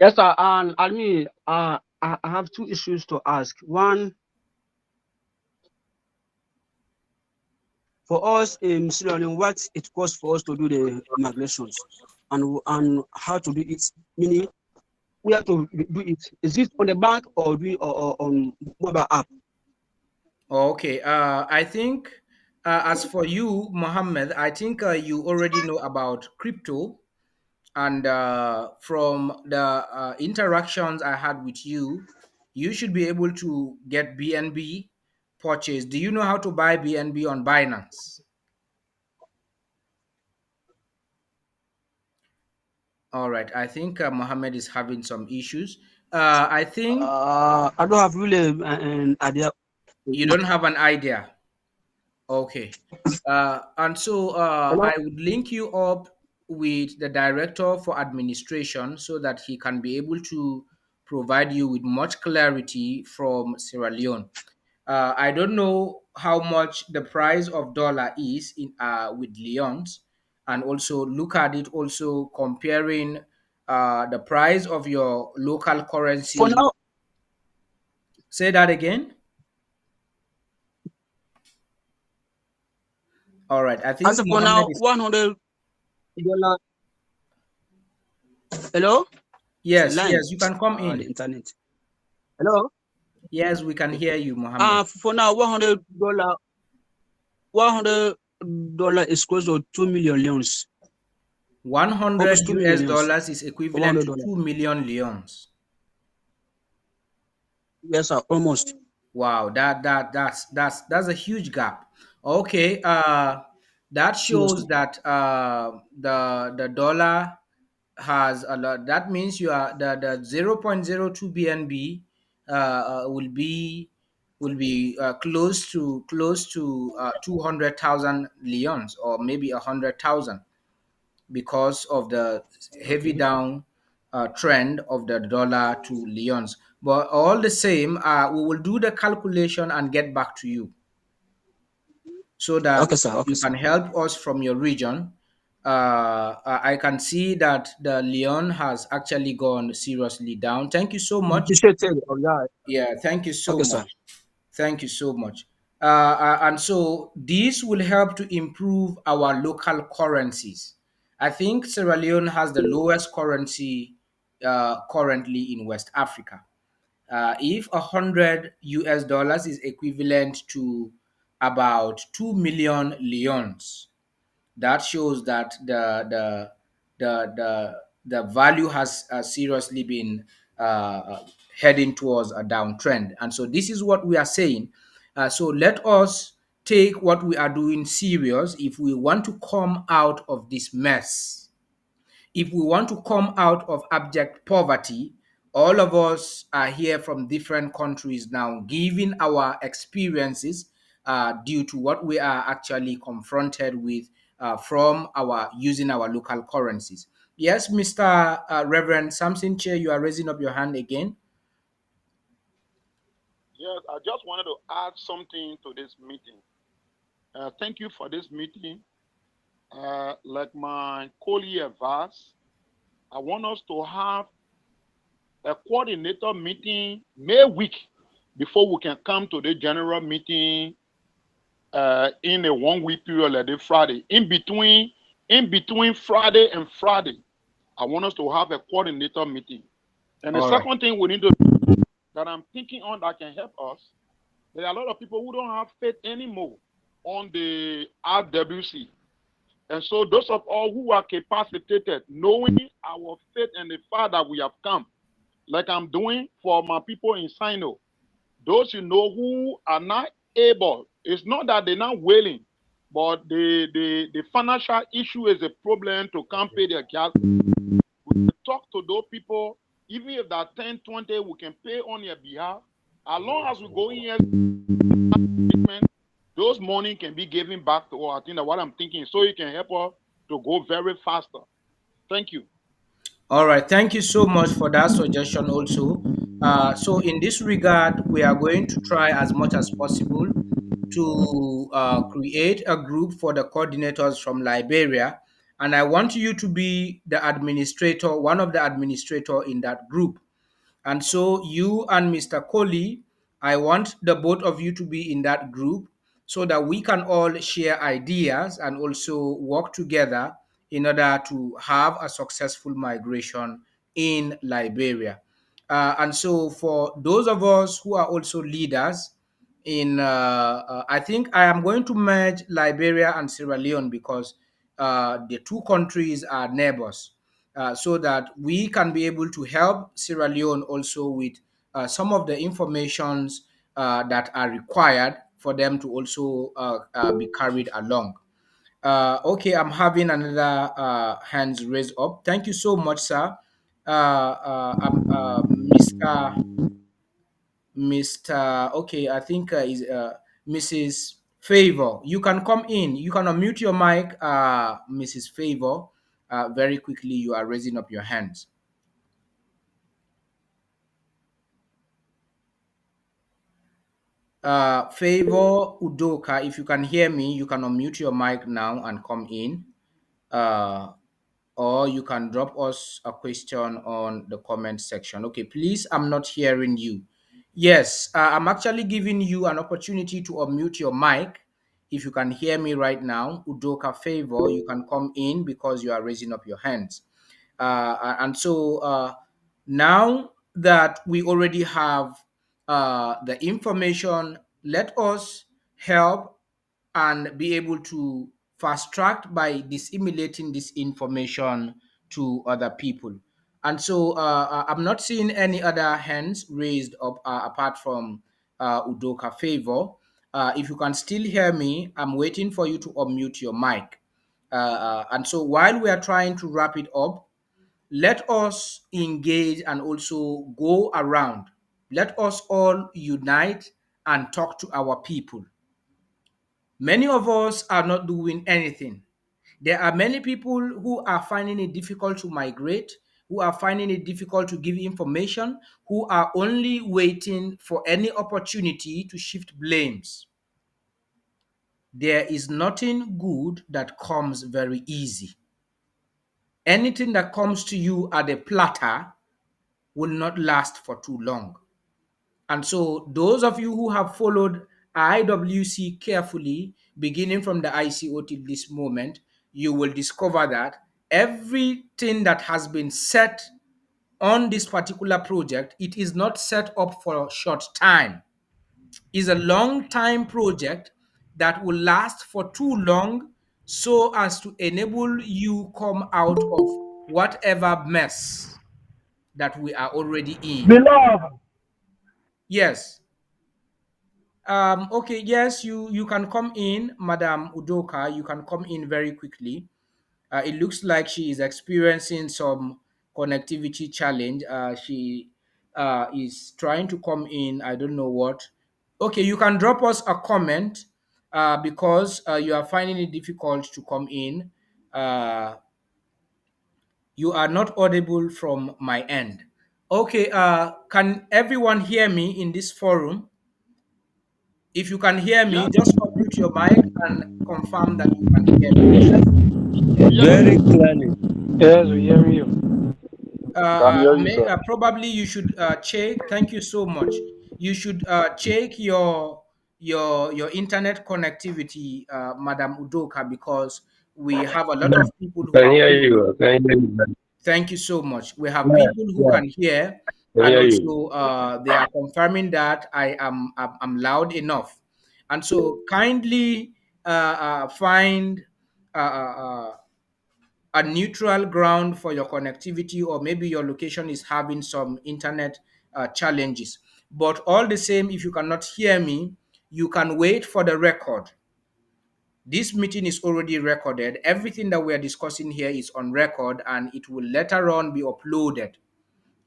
Yes, sir. And I mean, I have two issues to ask. One, for us in Sierra Leone, what it costs for us to do the migrations, and how to do it. Meaning, we have to do it. Is it on the bank or do it or on mobile app?
Okay, I think as for you, Mohammed, I think you already know about crypto. And from the interactions I had with you, you should be able to get BNB purchase. Do you know how to buy BNB on Binance? All right, I think Mohammed is having some issues. I think
I don't have really an idea.
you don't have an idea. Okay. And so
Hello?
I would link you up with the director for administration so that he can be able to provide you with much clarity from Sierra Leone. I don't know how much the price of dollar is in with Leon's, and also look at it also comparing the price of your local
For
currency.
now,
Say that again. All right. I
As
think
for now,
Mohammed is.
$100. Hello, it's the
Yes,
line.
yes, you can come
The
in.
internet. Hello.
Yes, we can hear you, Mohammed.
For now, $100 is close to 2 million leons.
100
Almost two million
US
leons
dollars is
for one
equivalent
hundred
to
dollar.
2 million leons.
Yes, sir. Almost.
Wow, that's a huge gap. Okay, that shows
Seriously.
that the dollar has a lot. That means you are the 0.02 BNB will be close to 200,000 leons, or maybe 100,000, because of the heavy down trend of the dollar to leons. But all the same, we will do the calculation and get back to you so
Okay,
that
sir. Okay,
you
sir.
can help us from your region. I can see that the leon has actually gone seriously down. Thank you so much.
Depreciated. Oh, yeah.
Yeah, thank you so
Okay, sir.
much. Thank you so much. And so this will help to improve our local currencies. I think Sierra Leone has the lowest currency currently in West Africa. If 100 US dollars is equivalent to about 2 million leons, that shows that the value has seriously been heading towards a downtrend. And so this is what we are saying. So let us take what we are doing serious if we want to come out of this mess. If we want to come out of abject poverty, all of us are here from different countries now, giving our experiences due to what we are actually confronted with from our using our local currencies. Yes, Mr. Reverend Samson Chair, you are raising up your hand again.
Yes, I just wanted to add something to this meeting. Thank you for this meeting. Like my colleague advised, I want us to have a coordinator meeting May week before we can come to the general meeting in a 1 week period like this Friday. In between Friday and Friday, I want us to have a coordinator meeting. And the
All right.
second thing we need to do that I'm thinking on that can help us, there are a lot of people who don't have faith anymore on the RWC. And so those of all who are capacitated, knowing our faith in the Father we have come, like I'm doing for my people in Sino, those who are not able, it's not that they're not willing, but the financial issue is a problem to come pay their gas. We talk to those people, even if that 10, 20, we can pay on their behalf. As long as we go in here, those money can be given back to us. I think that what I'm thinking, so it can help us to go very faster. Thank you.
All right, thank you so much for that suggestion also. So in this regard, we are going to try as much as possible to create a group for the coordinators from Liberia. And I want you to be the administrator, one of the administrator in that group. And so you and Mr. Coley, I want the both of you to be in that group so that we can all share ideas and also work together in order to have a successful migration in Liberia. And so for those of us who are also leaders I think I am going to merge Liberia and Sierra Leone because the two countries are neighbors, so that we can be able to help Sierra Leone also with some of the informations that are required for them to also be carried along. Okay, I'm having another hands raised up. Thank you so much, sir. Mr. Okay, I think is Mrs. Favor. You can come in. You can unmute your mic, Mrs. Favor. Very quickly, you are raising up your hands. Favor Udoka, if you can hear me, you can unmute your mic now and come in. Uh, or you can drop us a question on the comment section. Okay, please, I'm not hearing you. Yes, I'm actually giving you an opportunity to unmute your mic. If you can hear me right now, Udoka Favor, you can come in because you are raising up your hands. And so now that we already have the information, let us help and be able to fast track by disseminating this information to other people. And so I'm not seeing any other hands raised up apart from Udoka Favor. If you can still hear me, I'm waiting for you to unmute your mic. And so while we are trying to wrap it up, let us engage and also go around. Let us all unite and talk to our people. Many of us are not doing anything. There are many people who are finding it difficult to migrate, who are finding it difficult to give information, who are only waiting for any opportunity to shift blames. There is nothing good that comes very easy. Anything that comes to you at a platter will not last for too long. And so, those of you who have followed IWC carefully, beginning from the ICO till this moment, you will discover that everything that has been set on this particular project, it is not set up for a short time. It's a long time project that will last for too long so as to enable you come out of whatever mess that we are already in.
Beloved,
Yes. Okay, yes, you can come in, Madam Udoka. You can come in very quickly. It looks like she is experiencing some connectivity challenge. She is trying to come in. I don't know what. Okay, you can drop us a comment because you are finding it difficult to come in. Uh, you are not audible from my end. Okay, can everyone hear me in this forum? If you can hear me,
Yes,
just unmute your mic and confirm that you can hear me.
yes,
Very clearly.
Yes, we hear you.
can hear you, sir.
Probably you should check. Thank you so much. You should check your internet connectivity, Madam Udoka, because we have a lot of people who
Can
are
hear
also.
you. Can hear you.
Thank you so much. We have
Yeah,
people who
yeah.
can hear,
Can
and
hear you.
also they are confirming that I'm loud enough. And so kindly find uh, uh, uh, a neutral ground for your connectivity, or maybe your location is having some internet challenges. But all the same, if you cannot hear me, you can wait for the record. This meeting is already recorded. Everything that we are discussing here is on record, and it will later on be uploaded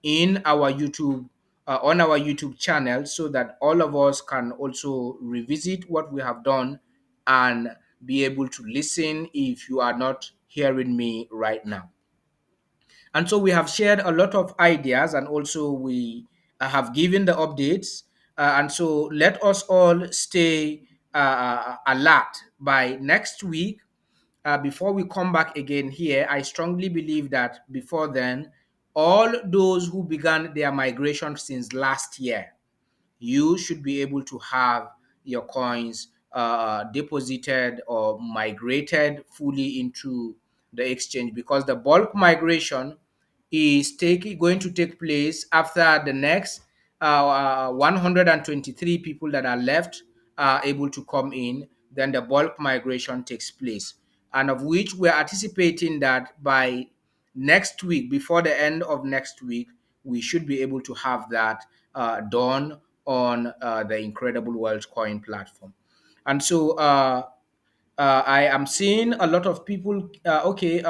in our YouTube on our YouTube channel, so that all of us can also revisit what we have done and be able to listen if you are not hearing me right now. And so we have shared a lot of ideas, and also we have given the updates. And so let us all stay alert by next week. Before we come back again here, I strongly believe that before then, all those who began their migration since last year, you should be able to have your coins deposited or migrated fully into the exchange, because the bulk migration is going to take place after the next 123 people that are left are able to come in. Then the bulk migration takes place, and of which we're anticipating that by next week, before the end of next week, we should be able to have that done on the Incredible World Coin platform. And so I am seeing a lot of people. Okay,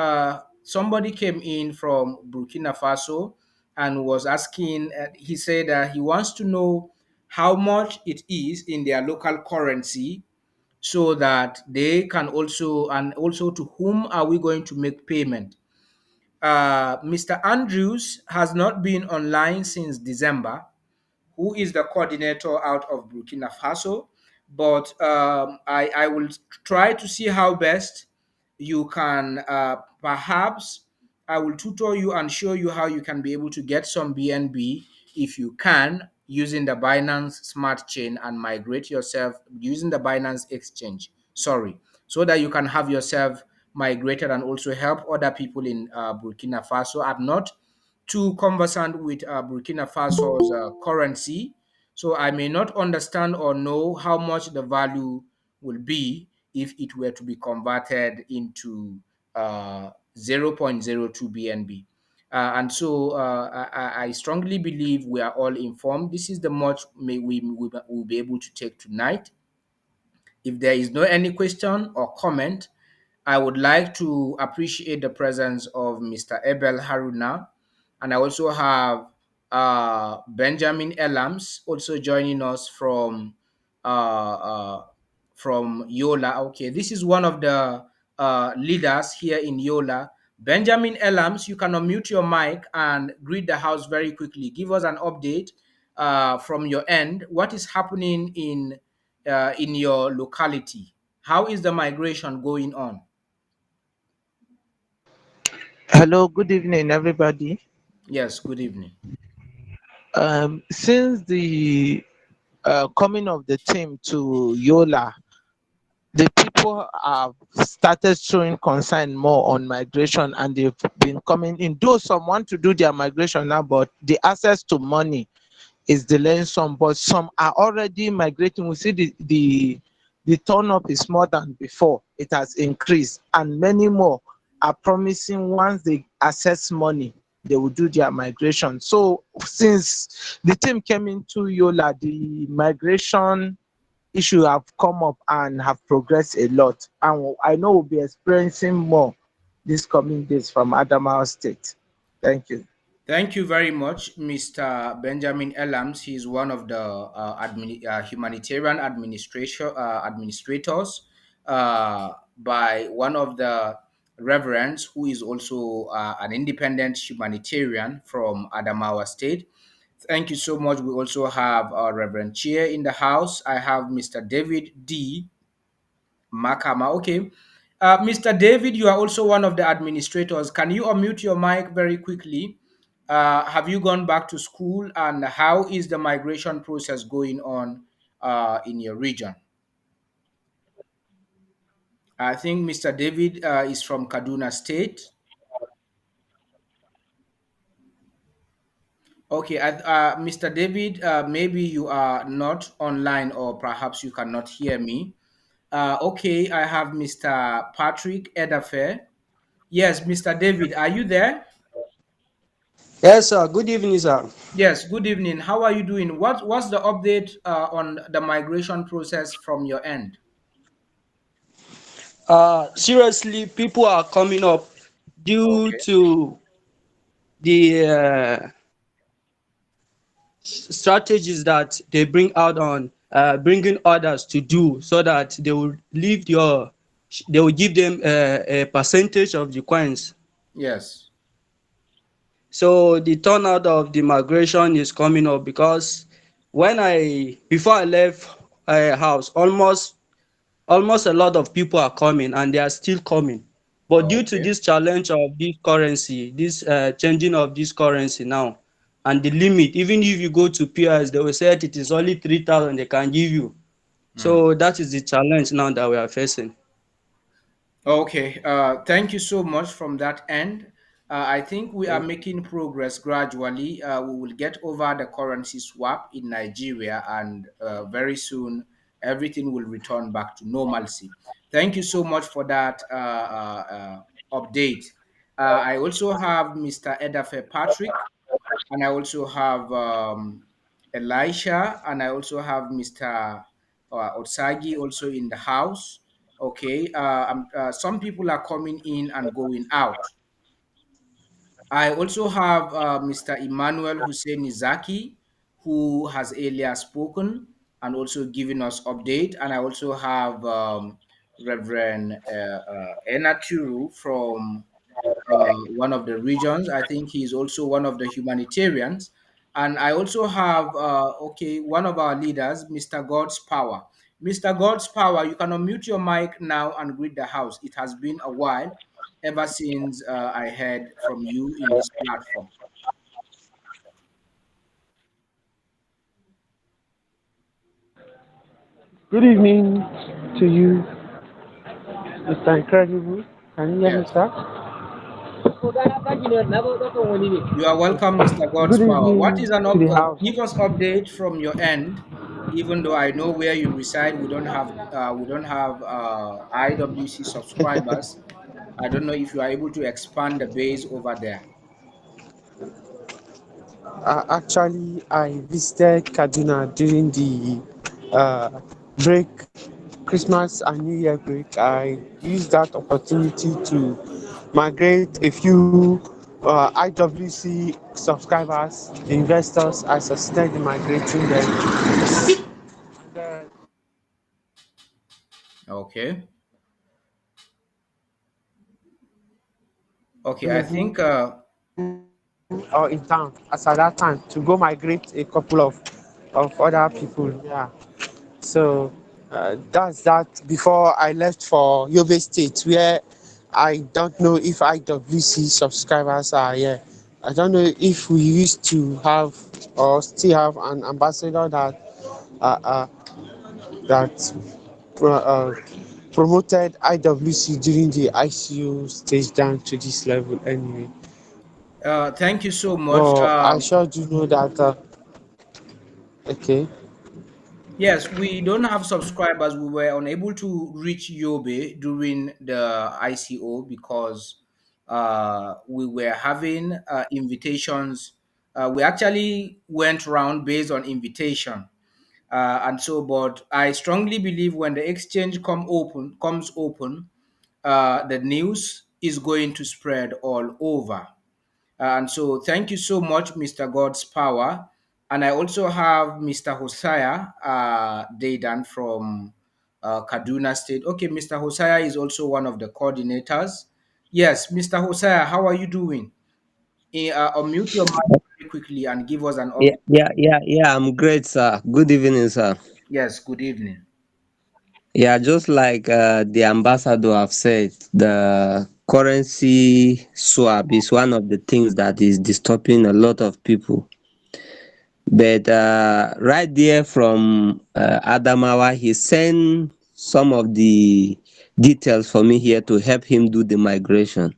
somebody came in from Burkina Faso and was asking, he said he wants to know how much it is in their local currency, so that they can also, and also to whom are we going to make payment. Mr. Andrews has not been online since December, who is the coordinator out of Burkina Faso. But I will try to see how best you can, perhaps I will tutor you and show you how you can be able to get some BNB if you can, using the Binance Smart Chain, and migrate yourself using the Binance Exchange sorry, so that you can have yourself migrated and also help other people in Burkina Faso. I'm not too conversant with Burkina Faso's currency, so I may not understand or know how much the value will be if it were to be converted into uh, 0.02 BNB. And so I strongly believe we are all informed. This is the much we will be able to take tonight. If there is no any question or comment, I would like to appreciate the presence of Mr. Abel Haruna, and I also have Benjamin Elams also joining us from Yola. Okay, this is one of the leaders here in Yola. Benjamin Elams, you can unmute your mic and greet the house very quickly. Give us an update from your end. What is happening in your locality? How is the migration going on?
Hello, good evening, everybody.
Yes, good evening.
Since the coming of the team to Yola, the people have started showing concern more on migration and they've been coming in. Though some want to do their migration now, but the access to money is delaying some, but some are already migrating. We see the turn up is more than before. It has increased, and many more are promising once they access money, they will do their migration. So since the team came into Yola, the migration issue have come up and have progressed a lot. And I know we'll be experiencing more this coming days from Adamawa State. Thank you.
Thank you very much, Mr. Benjamin Elams. He is one of the humanitarian administrators by one of the reverends who is also an independent humanitarian from Adamawa State. Thank you so much. We also have Reverend Chair in the house. I have Mr. David D. Makama. Okay. Mr. David, you are also one of the administrators. Can you unmute your mic very quickly? Have you gone back to school, and how is the migration process going on in your region? I think Mr. David is from Kaduna State. Okay, Mr. David, maybe you are not online or perhaps you cannot hear me. Okay, I have Mr. Patrick Edafe. Yes, Mr. David, are you there?
Yes, sir. Good evening, sir.
Yes, good evening. How are you doing? What's the update on the migration process from your end?
Seriously, people are coming up due
Okay.
to the strategies that they bring out on bringing others to do, so that they will give them a percentage of the coins.
Yes.
So the turnout of the migration is coming up because before I left house, almost a lot of people are coming and they are still coming. But due to
Okay.
this challenge of this currency, this changing of this currency now, and the limit, even if you go to PRS, they will say it is only 3,000 they can give you.
Mm.
So that is the challenge now that we are facing.
Okay, thank you so much from that end. I think we are making progress gradually. We will get over the currency swap in Nigeria, and very soon everything will return back to normalcy. Thank you so much for that update. I also have Mr. Edafe Patrick, and I also have Elisha, and I also have Mr. Otsagi also in the house. Okay, some people are coming in and going out. I also have Mr. Emmanuel Hussein Izaki, who has earlier spoken and also given us update. And I also have Reverend Enaturu from one of the regions. I think he's also one of the humanitarians. And I also have, okay, one of our leaders, Mr. God's Power. Mr. God's Power, you can unmute your mic now and greet the house. It has been a while ever since I heard from you in this platform.
Good evening to you. Mr. Incredible. Can you hear me,
Yes.
sir?
You are welcome, Mr. God's
Good
Power. What
evening
is an
to the house.
give us update from your end? Even though I know where you reside, we don't have IWC subscribers. I don't know if you are able to expand the base over there.
Actually, I visited Kaduna during the break, Christmas and New Year break. I used that opportunity to migrate a few IWC subscribers, investors. I succeeded in migrating them. And,
Okay. Okay. I think.
available or in town as at that time to go migrate a couple of other people. Yeah. So that's that before I left for Yobe State, where I don't know if IWC subscribers are here. I don't know if we used to have or still have an ambassador uh, uh, that promoted IWC during the ICU stage down to this level anyway.
Thank you so much.
But I sure do know that. Okay.
Yes, we don't have subscribers. We were unable to reach Yobe during the ICO because we were having invitations. We actually went round based on invitation, and so. But I strongly believe when the exchange comes open, the news is going to spread all over. And so, thank you so much, Mr. God's Power. And I also have Mr. Hosea Dedan from Kaduna State. Okay, Mr. Hosea is also one of the coordinators. Yes, Mr. Hosea, how are you doing? Unmute your mic very quickly and give us an
Yeah,
update.
yeah, yeah, yeah. I'm great, sir. Good evening, sir.
Yes, good evening.
Yeah, just like the ambassador have said, the currency swap is one of the things that is disturbing a lot of people. But right there from Adamawa, he sent some of the details for me here to help him do the migration.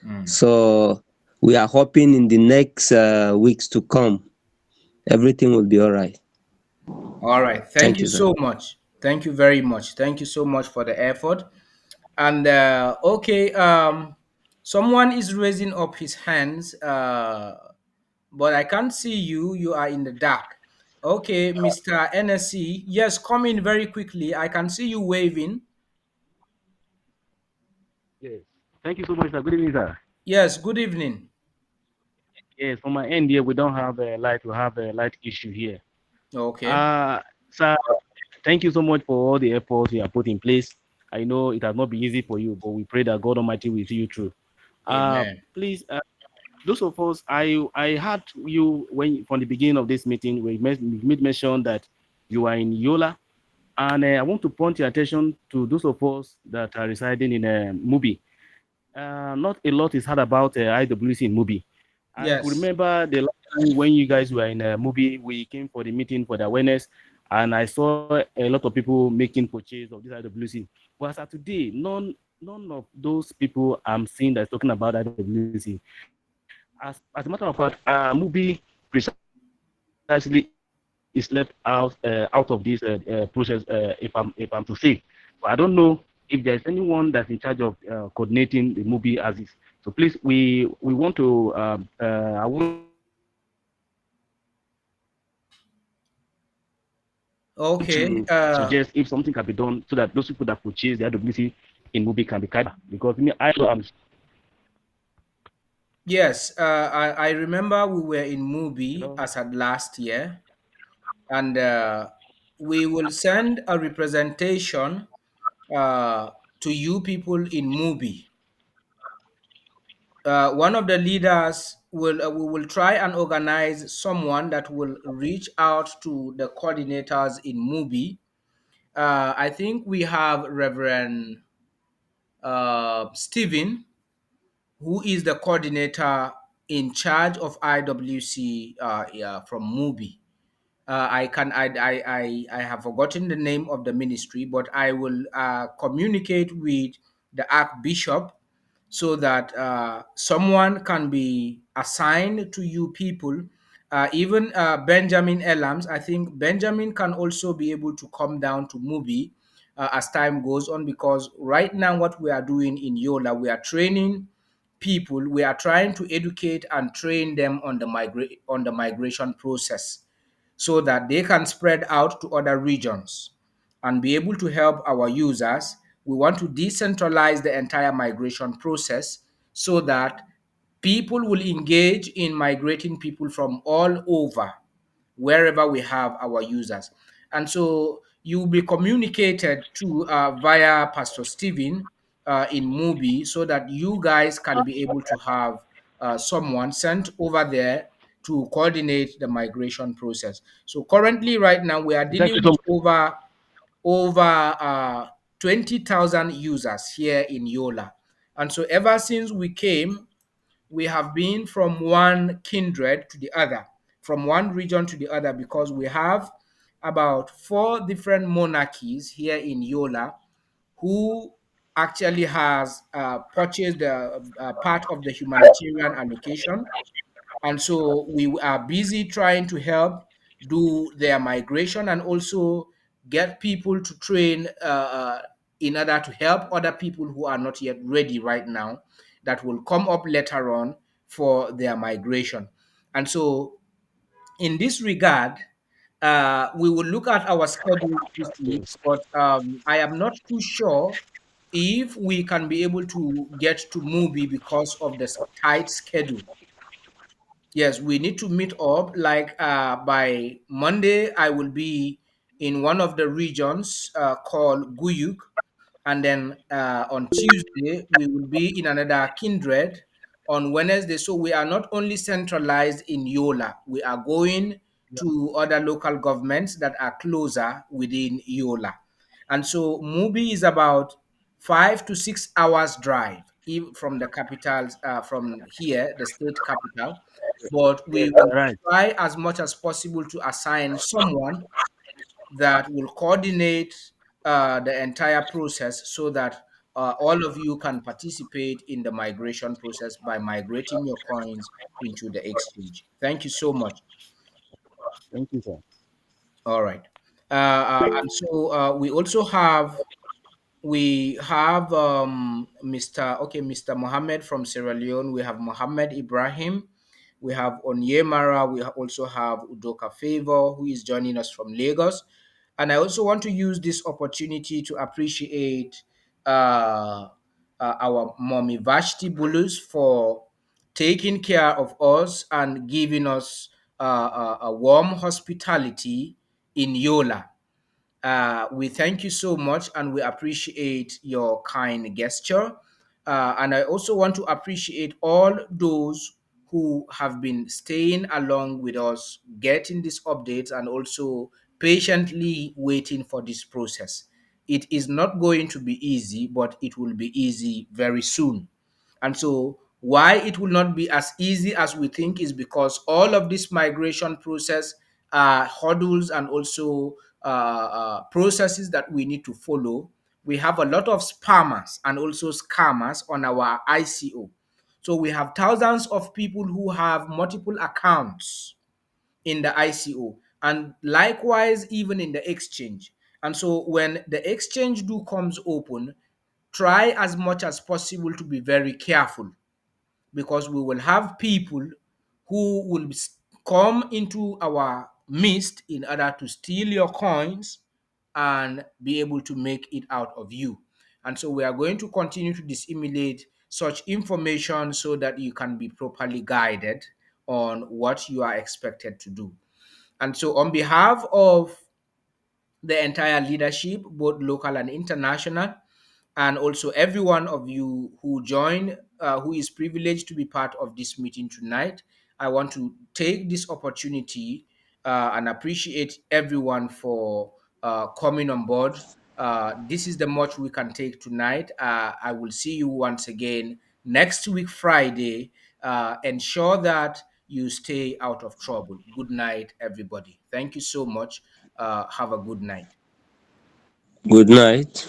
Mm.
So we are hoping in the next weeks to come, everything will be all right.
All right. Thank
Thank
you
you, sir.
so much. Thank you very much. Thank you so much for the effort. And okay, someone is raising up his hands, but I can't see you. You are in the dark. Okay, Mr. NSC. Yes, come in very quickly. I can see you waving.
Yes. Thank you so much, sir. Good evening, sir.
Yes, good evening.
Yes, from my end here, we don't have a light. We have a light issue here.
Okay.
Uh, sir, thank you so much for all the efforts you have put in place. I know it has not been easy for you, but we pray that God Almighty will see you through.
Amen.
Please, those of us, I heard you when from the beginning of this meeting, we made mention that you are in Yola, and I want to point your attention to those of us that are residing in Mubi. Not a lot is heard about IWC in Mubi. I could
Yes.
remember the last time when you guys were in a movie, we came for the meeting for the awareness, and I saw a lot of people making purchase of this IWC. But as of today, none of those people I'm seeing that's talking about IWC. As a matter of fact, movie precisely is left out of this process. If I'm to say, but I don't know if there's anyone that's in charge of coordinating the movie as is. So please, we want to I want
Okay.
to suggest if something can be done so that those people that purchase the IWC in movie can be carried back. Because me, I am
Yes. I remember we were in Mubi
hello.
as at last year, and we will send a representation uh, to you people in Mubi. One of the leaders will we will try and organize someone that will reach out to the coordinators in Mubi. I think we have Reverend Stephen, who is the coordinator in charge of IWC yeah, from Mubi. I have forgotten the name of the ministry, but I will communicate with the Archbishop, so that someone can be assigned to you people. Even Benjamin Elams, I think Benjamin can also be able to come down to Mubi as time goes on, because right now what we are doing in Yola, we are training people, we are trying to educate and train them on the migration process, so that they can spread out to other regions and be able to help our users. We want to decentralize the entire migration process so that people will engage in migrating people from all over wherever we have our users. And so you will be communicated to via Pastor Stephen in Mubi, so that you guys can be able to have someone sent over there to coordinate the migration process. So currently, right now, we are
Thank
dealing
you so
with
much.
over 20,000 users here in Yola. And so ever since we came, we have been from one kindred to the other, from one region to the other, because we have about 4 different monarchies here in Yola who actually has purchased part of the humanitarian allocation. And so we are busy trying to help do their migration, and also get people to train in order to help other people who are not yet ready right now, that will come up later on for their migration. And so in this regard, we will look at our schedule this week, but I am not too sure if we can be able to get to Mubi because of the tight schedule. Yes, we need to meet up. Like by Monday, I will be in one of the regions called Guyuk, and then on Tuesday we will be in another kindred on Wednesday. So we are not only centralized in Yola, we are going to other local governments that are closer within Yola. And so Mubi is about 5 to 6 hours drive from the capitals, from here, the state capital. But we will
Right.
try as much as possible to assign someone that will coordinate the entire process, so that all of you can participate in the migration process by migrating your coins into the exchange. Thank you so much.
Thank you, sir.
All right. And so we have Mr. Mohammed from Sierra Leone. We have Mohammed Ibrahim. We have Onyemara. We also have Udoka Favor, who is joining us from Lagos. And I also want to use this opportunity to appreciate uh, our mommy Vashti Bulus for taking care of us and giving us a warm hospitality in Yola. We thank you so much, and we appreciate your kind gesture. And I also want to appreciate all those who have been staying along with us, getting these updates, and also patiently waiting for this process. It is not going to be easy, but it will be easy very soon. And so, why it will not be as easy as we think is because all of this migration process hurdles and also processes that we need to follow. We have a lot of spammers and also scammers on our ICO. So we have thousands of people who have multiple accounts in the ICO, and likewise even in the exchange. And so when the exchange do comes open, try as much as possible to be very careful, because we will have people who will come into our midst in order to steal your coins and be able to make it out of you. And so we are going to continue to disseminate such information so that you can be properly guided on what you are expected to do. And so, on behalf of the entire leadership, both local and international, and also every one of you who joined, who is privileged to be part of this meeting tonight. I want to take this opportunity and appreciate everyone for coming on board. This is the much we can take tonight. I will see you once again next week, Friday. Ensure that you stay out of trouble. Good night, everybody. Thank you so much. Have a good night.
Good night.